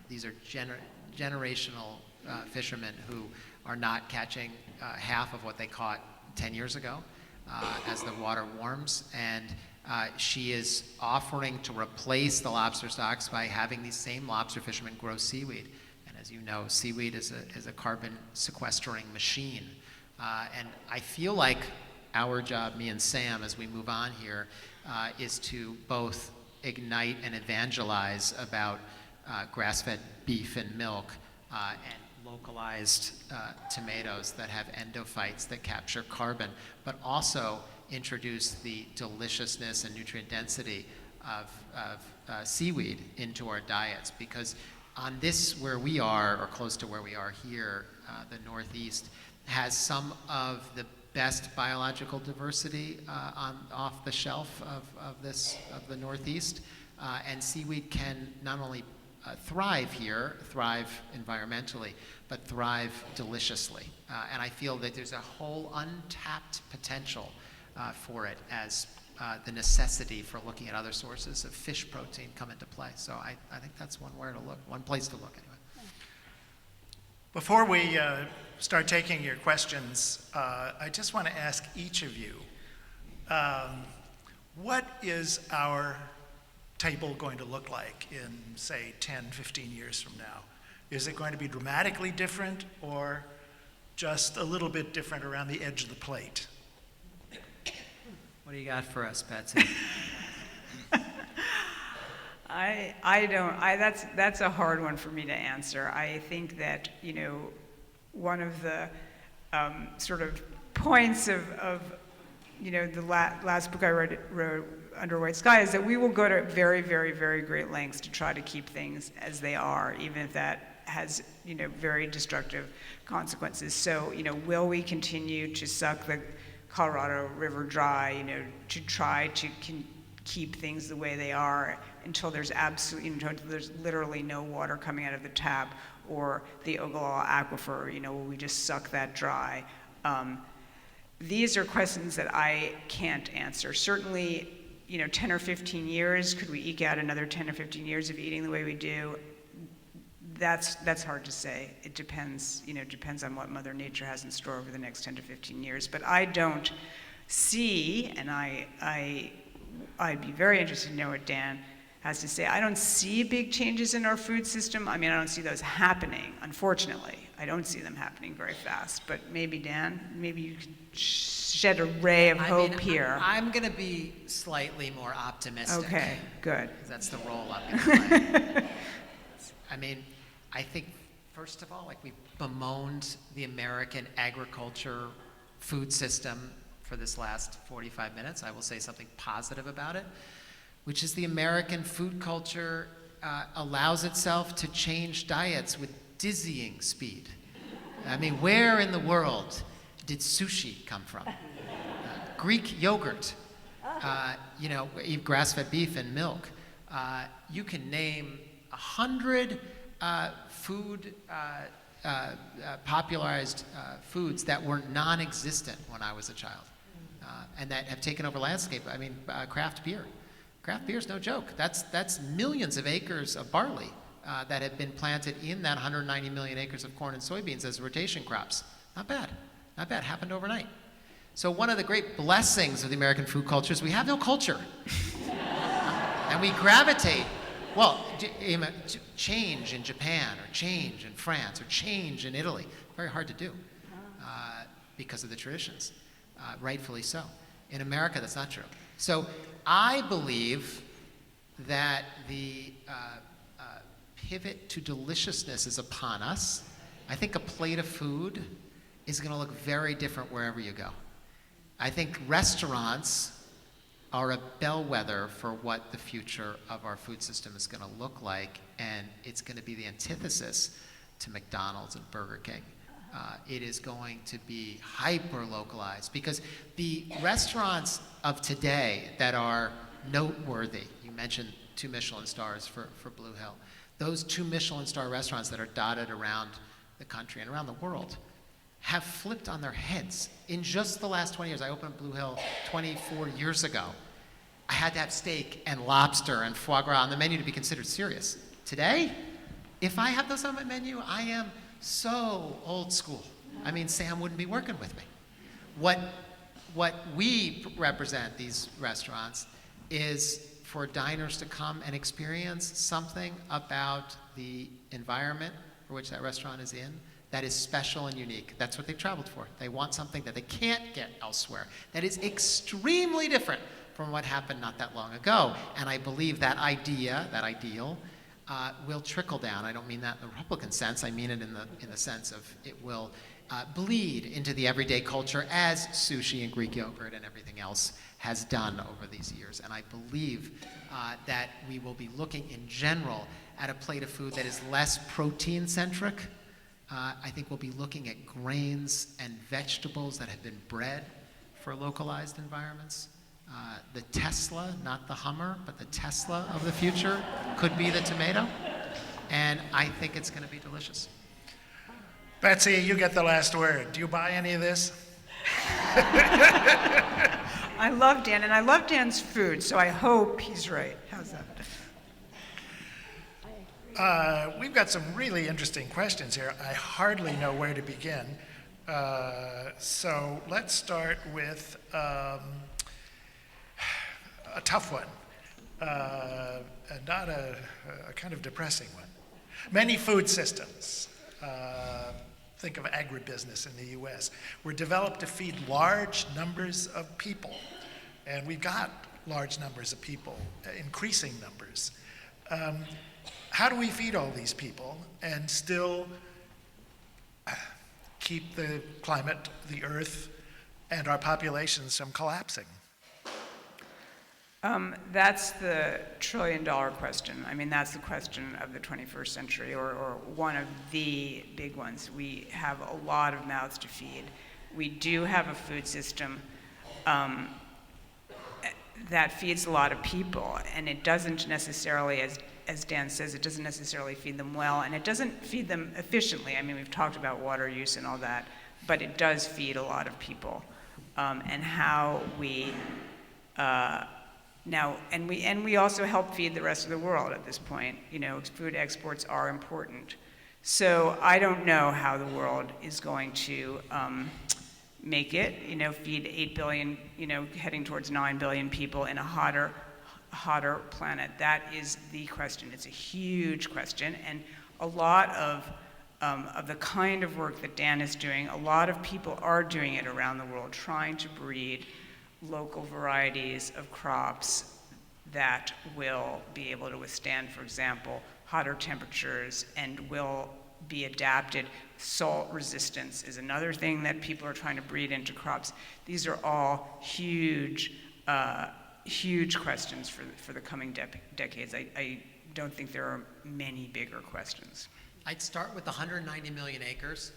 These are generational fishermen who are not catching half of what they caught 10 years ago as the water warms. And she is offering to replace the lobster stocks by having these same lobster fishermen grow seaweed. And as you know, seaweed is a carbon sequestering machine. And I feel like our job, me and Sam, as we move on here, is to both ignite and evangelize about grass-fed beef and milk and localized tomatoes that have endophytes that capture carbon, but also introduce the deliciousness and nutrient density of seaweed into our diets. Because on this, where we are, or close to where we are here, the Northeast has some of the best biological diversity off the shelf of the Northeast, and seaweed can not only thrive here, thrive environmentally, but thrive deliciously. And I feel that there's a whole untapped potential for it as the necessity for looking at other sources of fish protein come into play. So I think that's one place to look anyway. Before we start taking your questions, I just want to ask each of you, what is our table going to look like in, say, 10, 15 years from now? Is it going to be dramatically different or just a little bit different around the edge of the plate? What do you got for us, Betsy? That's a hard one for me to answer. I think that, one of the sort of points of the last book I wrote, Under White Sky, is that we will go to very, very, very great lengths to try to keep things as they are, even if that has, very destructive consequences. So, will we continue to suck the Colorado River dry, to try to keep things the way they are until there's until there's literally no water coming out of the tap, or the Ogallala Aquifer, will we just suck that dry? These are questions that I can't answer. Certainly, 10 or 15 years, could we eke out another 10 or 15 years of eating the way we do? That's hard to say. It depends, depends on what Mother Nature has in store over the next 10 to 15 years. But I don't see, and I'd be very interested to know what Dan has to say. I don't see big changes in our food system. I mean, I don't see those happening, unfortunately. I don't see them happening very fast. But maybe, Dan, maybe you could shed a ray of hope here. I'm going to be slightly more optimistic. Okay, good. 'Cause that's the role I'm going to play. I mean, I think, first of all, like, we bemoaned the American agriculture food system for this last 45 minutes. I will say something positive about it, which is the American food culture allows itself to change diets with dizzying speed. I mean, where in the world did sushi come from? Greek yogurt, eat grass-fed beef and milk. You can name 100 food popularized foods that were non-existent when I was a child, and that have taken over landscape. I mean, craft beer. Craft beer is no joke. That's millions of acres of barley that have been planted in that 190 million acres of corn and soybeans as rotation crops. Not bad. Not bad. Happened overnight. So one of the great blessings of the American food culture is we have no culture. And we gravitate. Well, change in Japan, or change in France, or change in Italy. Very hard to do because of the traditions, rightfully so. In America, that's not true. So I believe that the pivot to deliciousness is upon us. I think a plate of food is going to look very different wherever you go. I think restaurants are a bellwether for what the future of our food system is going to look like, and it's going to be the antithesis to McDonald's and Burger King. It is going to be hyper-localized, because the restaurants of today that are noteworthy, you mentioned 2 Michelin stars for Blue Hill, those 2 Michelin star restaurants that are dotted around the country and around the world have flipped on their heads. In just the last 20 years, I opened Blue Hill 24 years ago. I had to have steak and lobster and foie gras on the menu to be considered serious. Today, if I have those on my menu, I am so old school. I mean, Sam wouldn't be working with me. What we represent, these restaurants, is for diners to come and experience something about the environment for which that restaurant is in that is special and unique. That's what they've traveled for. They want something that they can't get elsewhere, that is extremely different from what happened not that long ago. And I believe that ideal, will trickle down. I don't mean that in the Republican sense. I mean it in the sense of it will bleed into the everyday culture, as sushi and Greek yogurt and everything else has done over these years. And I believe that we will be looking in general at a plate of food that is less protein-centric. I think we'll be looking at grains and vegetables that have been bred for localized environments. The Tesla, not the Hummer, but the Tesla of the future could be the tomato. And I think it's going to be delicious. Betsy, you get the last word. Do you buy any of this? I love Dan, and I love Dan's food, so I hope he's right. How's that? We've got some really interesting questions here. I hardly know where to begin. So let's start with a tough one, and not a kind of depressing one. Many food systems, think of agribusiness in the US, were developed to feed large numbers of people. And we've got large numbers of people, increasing numbers. How do we feed all these people and still keep the climate, the earth, and our populations from collapsing? That's the trillion-dollar question. I mean, that's the question of the 21st century, or one of the big ones. We have a lot of mouths to feed. We do have a food system that feeds a lot of people, and it doesn't necessarily, as Dan says, it doesn't necessarily feed them well, and it doesn't feed them efficiently. I mean, we've talked about water use and all that, but it does feed a lot of people. And how we we also help feed the rest of the world at this point. You know, food exports are important. So I don't know how the world is going to make it, feed 8 billion, heading towards 9 billion people in a hotter hotter planet? That is the question. It's a huge question, and a lot of the kind of work that Dan is doing, a lot of people are doing it around the world, trying to breed local varieties of crops that will be able to withstand, for example, hotter temperatures and will be adapted. Salt resistance is another thing that people are trying to breed into crops. These are all huge, huge questions for the coming decades. I don't think there are many bigger questions. I'd start with the 190 million acres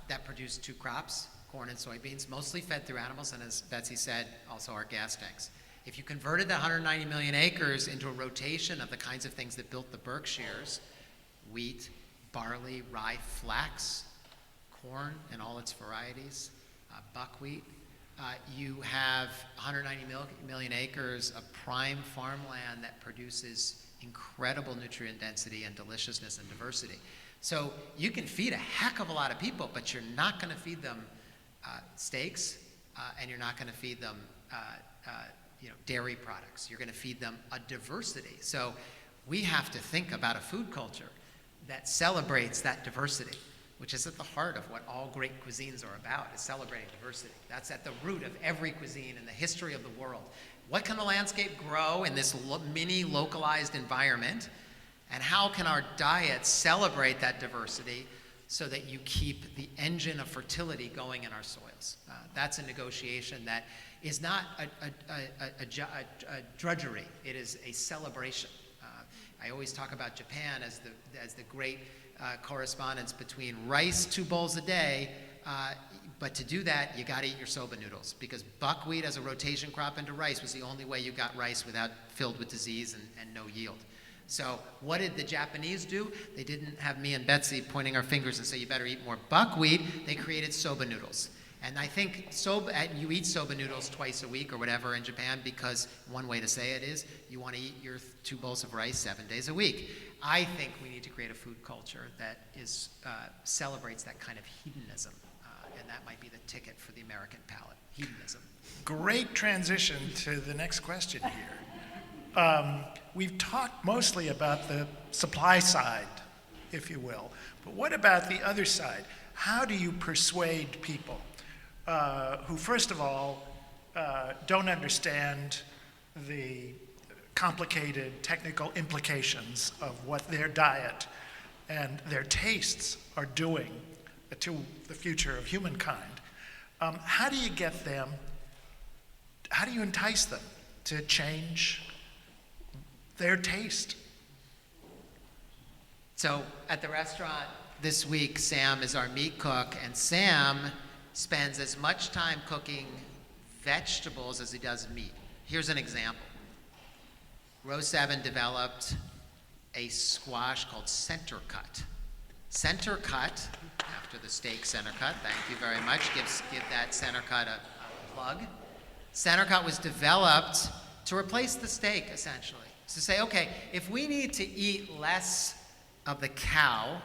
that produce two crops, corn and soybeans, mostly fed through animals, and as Betsy said, also our gas tanks. If you converted that 190 million acres into a rotation of the kinds of things that built the Berkshires, wheat, barley, rye, flax, corn and all its varieties, buckwheat, you have 190 million acres of prime farmland that produces incredible nutrient density and deliciousness and diversity. So you can feed a heck of a lot of people, but you're not going to feed them steaks, and you're not going to feed them dairy products. You're going to feed them a diversity. So we have to think about a food culture that celebrates that diversity, which is at the heart of what all great cuisines are about, is celebrating diversity. That's at the root of every cuisine in the history of the world. What can the landscape grow in this mini localized environment? And how can our diet celebrate that diversity so that you keep the engine of fertility going in our soils? That's a negotiation that is not a drudgery. It is a celebration. I always talk about Japan as the great correspondence between rice, 2 bowls a day, but to do that, you got to eat your soba noodles, because buckwheat as a rotation crop into rice was the only way you got rice without filled with disease and no yield. So what did the Japanese do? They didn't have me and Betsy pointing our fingers and say, you better eat more buckwheat. They created soba noodles. And I think you eat soba noodles twice a week or whatever in Japan, because one way to say it is you want to eat your 2 bowls of rice 7 days a week. I think we need to create a food culture that celebrates that kind of hedonism, and that might be the ticket for the American palate, hedonism. Great transition to the next question here. We've talked mostly about the supply side, if you will, but what about the other side? How do you persuade people who, first of all, don't understand the complicated technical implications of what their diet and their tastes are doing to the future of humankind? How do you get them, how do you entice them to change their taste? So at the restaurant this week, Sam is our meat cook, and Sam spends as much time cooking vegetables as he does meat. Here's an example. Row 7 developed a squash called center cut. Center cut, after the steak center cut, thank you very much, give that center cut a plug. Center cut was developed to replace the steak, essentially. To say, okay, if we need to eat less of the cow,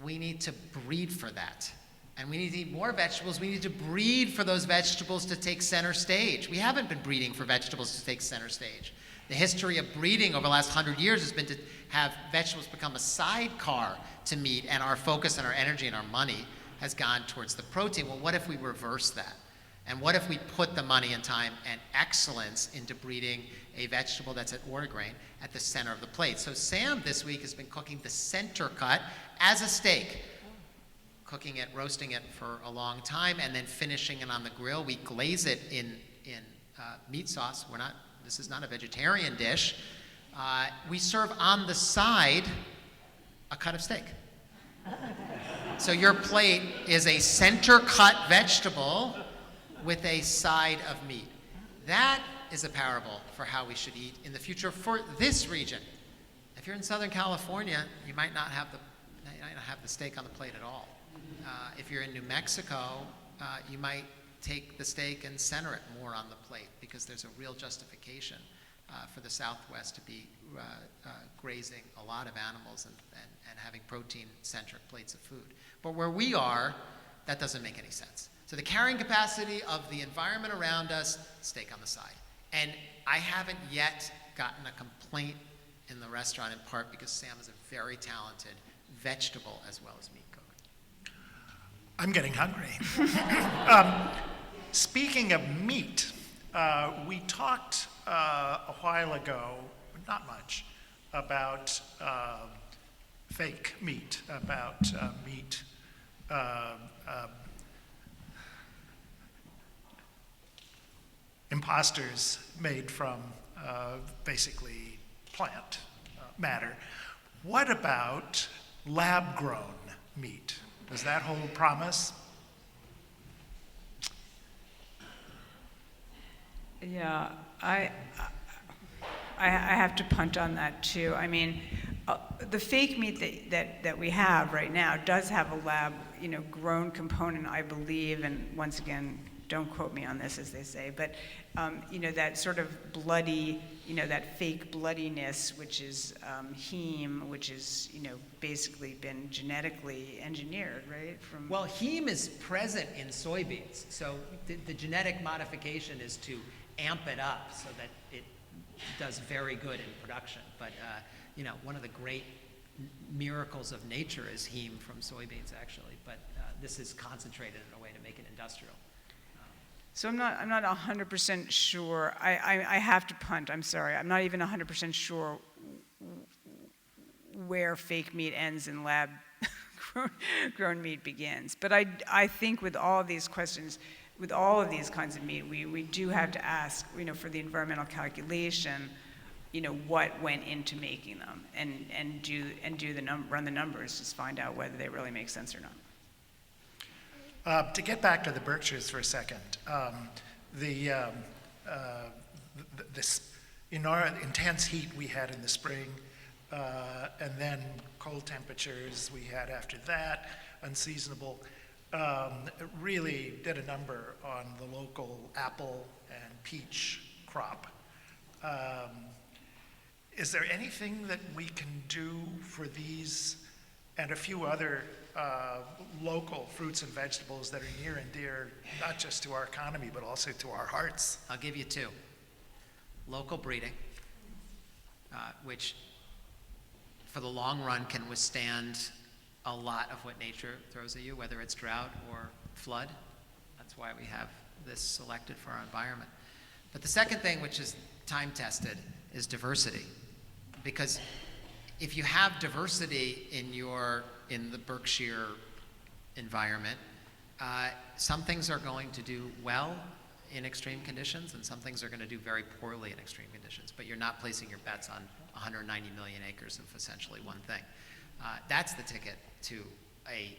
we need to breed for that. And we need to eat more vegetables. We need to breed for those vegetables to take center stage. We haven't been breeding for vegetables to take center stage. The history of breeding over the last 100 years has been to have vegetables become a sidecar to meat, and our focus and our energy and our money has gone towards the protein. Well, what if we reverse that? And what if we put the money and time and excellence into breeding a vegetable that's at order grain at the center of the plate? So Sam this week has been cooking the center cut as a steak, cooking it, roasting it for a long time, and then finishing it on the grill. We glaze it in meat sauce. This is not a vegetarian dish. We serve on the side a cut of steak. So your plate is a center cut vegetable with a side of meat. That is a parable for how we should eat in the future for this region. If you're in Southern California, you might not have the steak on the plate at all. If you're in New Mexico, you might take the steak and center it more on the plate, because there's a real justification for the Southwest to be grazing a lot of animals and having protein-centric plates of food. But where we are, that doesn't make any sense. So the carrying capacity of the environment around us, steak on the side. And I haven't yet gotten a complaint in the restaurant, in part because Sam is a very talented vegetable as well as meat cook. I'm getting hungry. Speaking of meat, we talked a while ago, not much, about fake meat, about meat imposters made from basically plant matter. What about lab-grown meat? Does that hold promise? Yeah, I have to punt on that too. I mean, the fake meat that we have right now does have a lab, grown component, I believe, and once again, don't quote me on this, as they say, but that sort of bloody, that fake bloodiness, which is heme, which is basically been genetically engineered, right? Well, heme is present in soybeans, so the genetic modification is to amp it up so that it does very good in production. But one of the great miracles of nature is heme from soybeans, actually. But this is concentrated in a way to make it industrial. So I'm not 100% sure. I have to punt. I'm sorry. I'm not even 100% sure where fake meat ends and lab grown meat begins. But I think with all of these questions, with all of these kinds of meat, we do have to ask, for the environmental calculation, what went into making them, and run the numbers, just find out whether they really make sense or not. To get back to the Berkshires for a second, this intense heat we had in the spring, and then cold temperatures we had after that, unseasonable, really did a number on the local apple and peach crop. Is there anything that we can do for these and a few other local fruits and vegetables that are near and dear, not just to our economy, but also to our hearts? I'll give you two. Local breeding, which for the long run can withstand a lot of what nature throws at you, whether it's drought or flood. That's why we have this selected for our environment. But the second thing, which is time-tested, is diversity. Because if you have diversity in the Berkshire environment, some things are going to do well in extreme conditions, and some things are going to do very poorly in extreme conditions. But you're not placing your bets on 190 million acres of essentially one thing. That's the ticket to a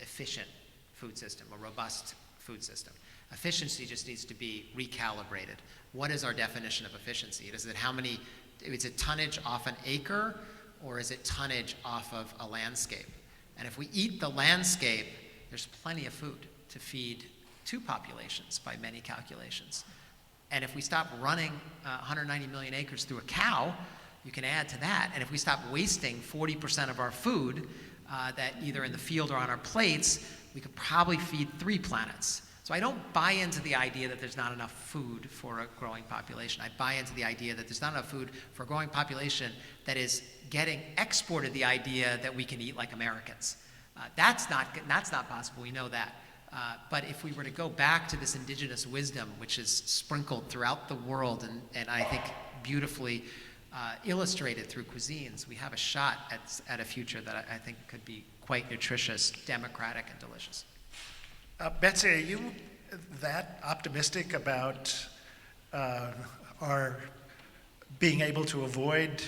efficient food system, a robust food system. Efficiency just needs to be recalibrated. What is our definition of efficiency? Is it tonnage off an acre, or is it tonnage off of a landscape? And if we eat the landscape, there's plenty of food to feed two populations by many calculations. And if we stop running 190 million acres through a cow, you can add to that. And if we stop wasting 40% of our food that either in the field or on our plates, we could probably feed 3 planets. So I don't buy into the idea that there's not enough food for a growing population. I buy into the idea that there's not enough food for a growing population that is getting exported the idea that we can eat like Americans. That's not possible, we know that. But if we were to go back to this indigenous wisdom, which is sprinkled throughout the world and I think beautifully illustrated through cuisines, we have a shot at a future that I think could be quite nutritious, democratic, and delicious. Betsy, are you that optimistic about our being able to avoid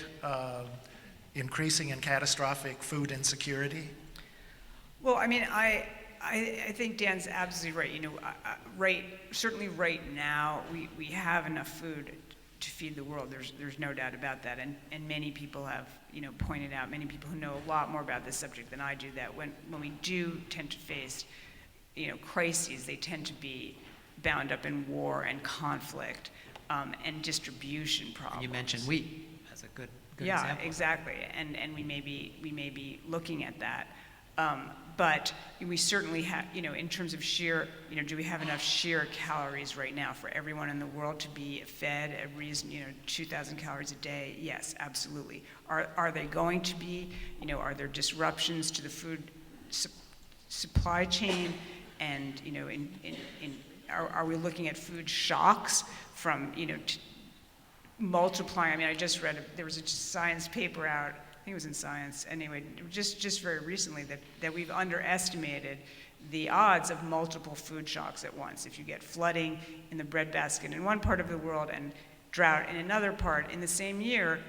increasing and catastrophic food insecurity? Well, I mean, I think Dan's absolutely right. Certainly right now, we have enough food to feed the world. There's no doubt about that. And many people have, pointed out, many people who know a lot more about this subject than I do, that when we do tend to face crises, they tend to be bound up in war and conflict and distribution problems. You mentioned wheat as a good yeah, example. Exactly. And we may be looking at that. But we certainly have, in terms of sheer, do we have enough sheer calories right now for everyone in the world to be fed a reason, 2,000 calories a day? Yes, absolutely. Are they going to be, are there disruptions to the food supply chain? And, are we looking at food shocks from, multiplying? I just read, there was a science paper out, I think it was in Science, anyway, just very recently, that we've underestimated the odds of multiple food shocks at once. If you get flooding in the breadbasket in one part of the world and drought in another part in the same year,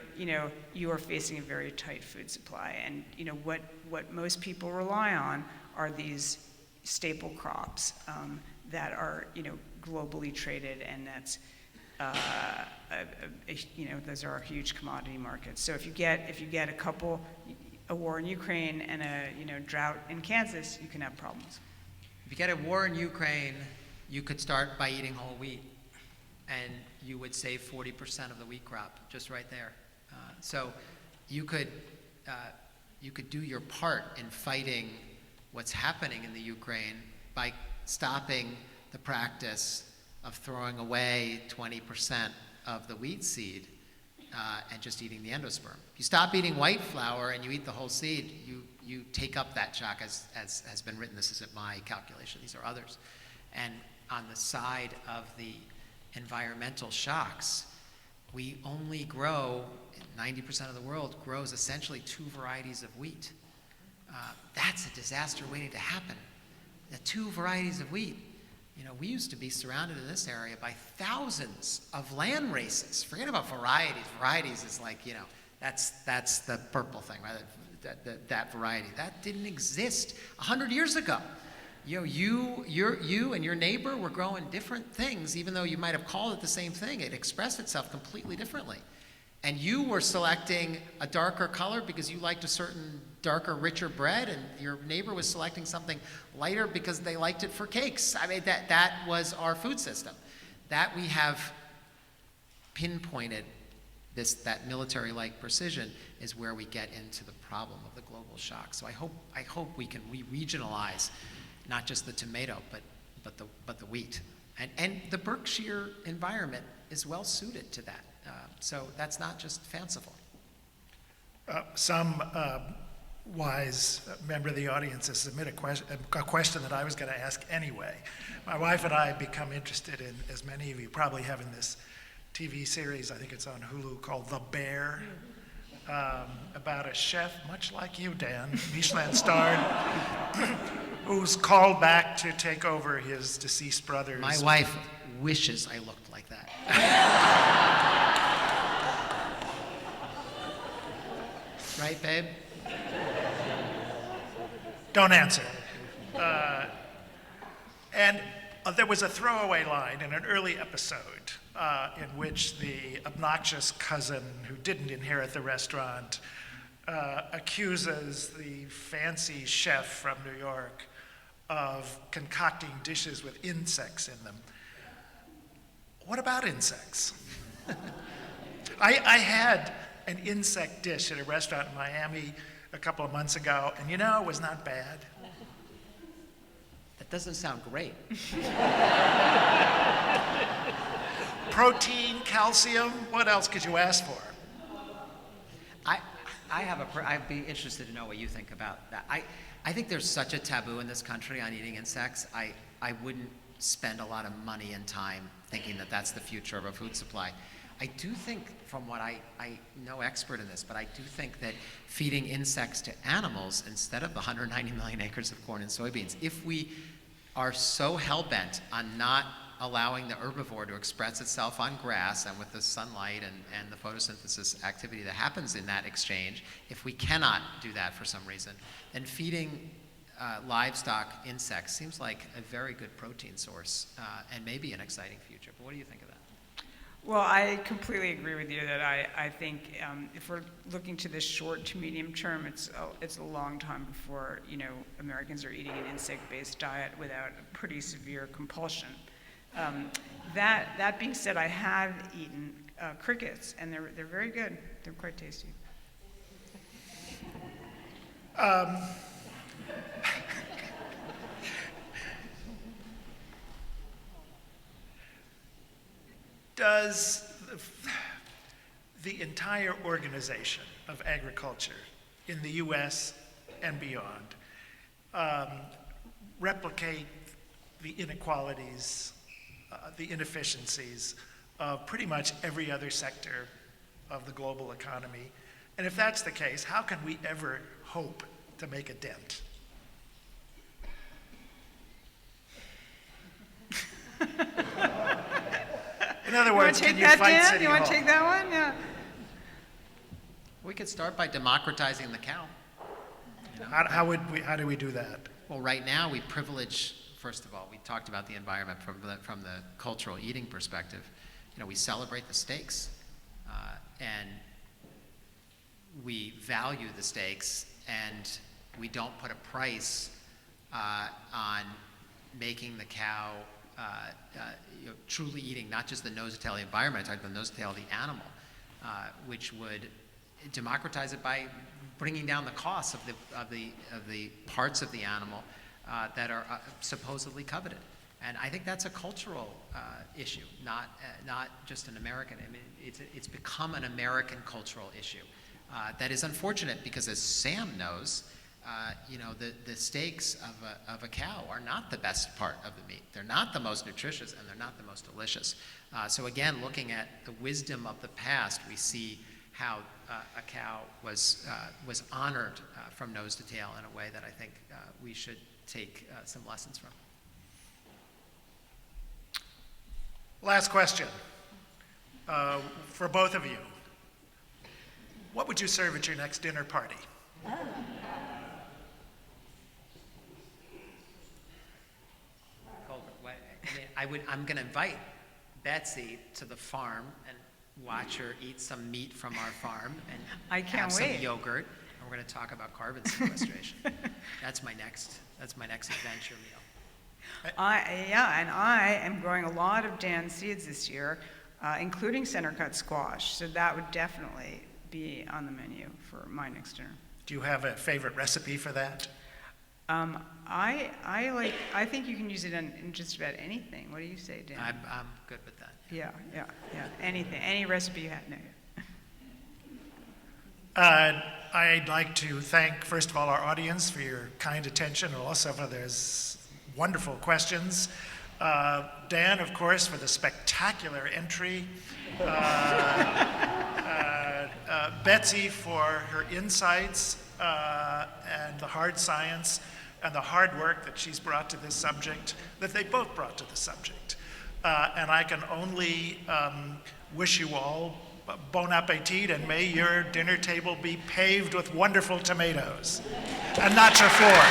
you are facing a very tight food supply. And what most people rely on are these staple crops that are globally traded, and that's those are huge commodity markets. So if you get a war in Ukraine and a drought in Kansas, you can have problems. If you get a war in Ukraine, you could start by eating whole wheat, and you would save 40% of the wheat crop just right there. So you could do your part in fighting what's happening in the Ukraine by stopping the practice of throwing away 20% of the wheat seed and just eating the endosperm. If you stop eating white flour and you eat the whole seed, you take up that shock, as has been written. This isn't my calculation, these are others. And on the side of the environmental shocks, we only grow, 90% of the world grows essentially 2 varieties of wheat. That's a disaster waiting to happen. The 2 varieties of wheat. We used to be surrounded in this area by thousands of land races. Forget about varieties. Varieties is like, that's the purple thing, right? That variety. That didn't exist 100 years ago. You and your neighbor were growing different things, even though you might have called it the same thing. It expressed itself completely differently. And you were selecting a darker color because you liked a certain darker, richer bread, and your neighbor was selecting something lighter because they liked it for cakes. That was our food system. That we have pinpointed that military-like precision is where we get into the problem of the global shock. So I hope we can regionalize not just the tomato, but the wheat. And the Berkshire environment is well suited to that. So that's not just fanciful. Some wise member of the audience has submitted a question that I was going to ask anyway. My wife and I have become interested in, as many of you probably have, in this TV series, I think it's on Hulu, called The Bear, about a chef, much like you, Dan, Michelin-starred, who's called back to take over his deceased brother's. My wife wishes I looked like that. Right, babe? Don't answer. And there was a throwaway line in an early episode in which the obnoxious cousin who didn't inherit the restaurant accuses the fancy chef from New York of concocting dishes with insects in them. What about insects? I had an insect dish at a restaurant in Miami a couple of months ago, and it was not bad. That doesn't sound great. Protein, calcium, what else could you ask for? I'd be interested to know what you think about that. I think there's such a taboo in this country on eating insects. I wouldn't spend a lot of money and time thinking that that's the future of our food supply. I do think, from what I'm no expert in this, but I do think that feeding insects to animals instead of the 190 million acres of corn and soybeans, if we are so hell-bent on not allowing the herbivore to express itself on grass and with the sunlight and the photosynthesis activity that happens in that exchange, if we cannot do that for some reason, then feeding livestock insects seems like a very good protein source and maybe an exciting future. But what do you think of that? Well, I completely agree with you that I think if we're looking to the short to medium term, it's a long time before Americans are eating an insect-based diet without a pretty severe compulsion. That being said, I have eaten crickets, and they're very good. They're quite tasty. Does the entire organization of agriculture in the US and beyond replicate the inequalities, the inefficiencies of pretty much every other sector of the global economy? And if that's the case, how can we ever hope to make a dent? In other words, can you fight City You Hall? want to take that one? Yeah. We could start by democratizing the cow. How do we do that? Well, right now we privilege, first of all, we talked about the environment from the cultural eating perspective. We celebrate the steaks, and we value the steaks, and we don't put a price on making the cow truly eating not just the nose to tail of the environment, but the nose to tail of the animal, which would democratize it by bringing down the costs of the parts of the animal that are supposedly coveted. And I think that's a cultural issue, not just an American. I mean, it's become an American cultural issue that is unfortunate because, as Sam knows, the steaks of a cow are not the best part of the meat. They're not the most nutritious, and they're not the most delicious. So again, looking at the wisdom of the past, we see how a cow was honored from nose to tail in a way that I think we should take some lessons from. Last question for both of you. What would you serve at your next dinner party? Kolbert, I'm going to invite Betsy to the farm and watch her eat some meat from our farm and I can't have some wait. yogurt. And we're going to talk about carbon sequestration. That's my next adventure meal. And I am growing a lot of Dan seeds this year, including center cut squash. So that would definitely be on the menu for my next dinner. Do you have a favorite recipe for that? I think you can use it in just about anything. What do you say, Dan? I'm good with that. Yeah. Anything, any recipe you have. No. I'd like to thank, first of all, our audience for your kind attention, and also for those wonderful questions. Dan, of course, for the spectacular entry. Betsy for her insights and the hard science and the hard work that she's brought to this subject, that they both brought to the subject. And I can only wish you all bon appetit, and may your dinner table be paved with wonderful tomatoes and not your floor.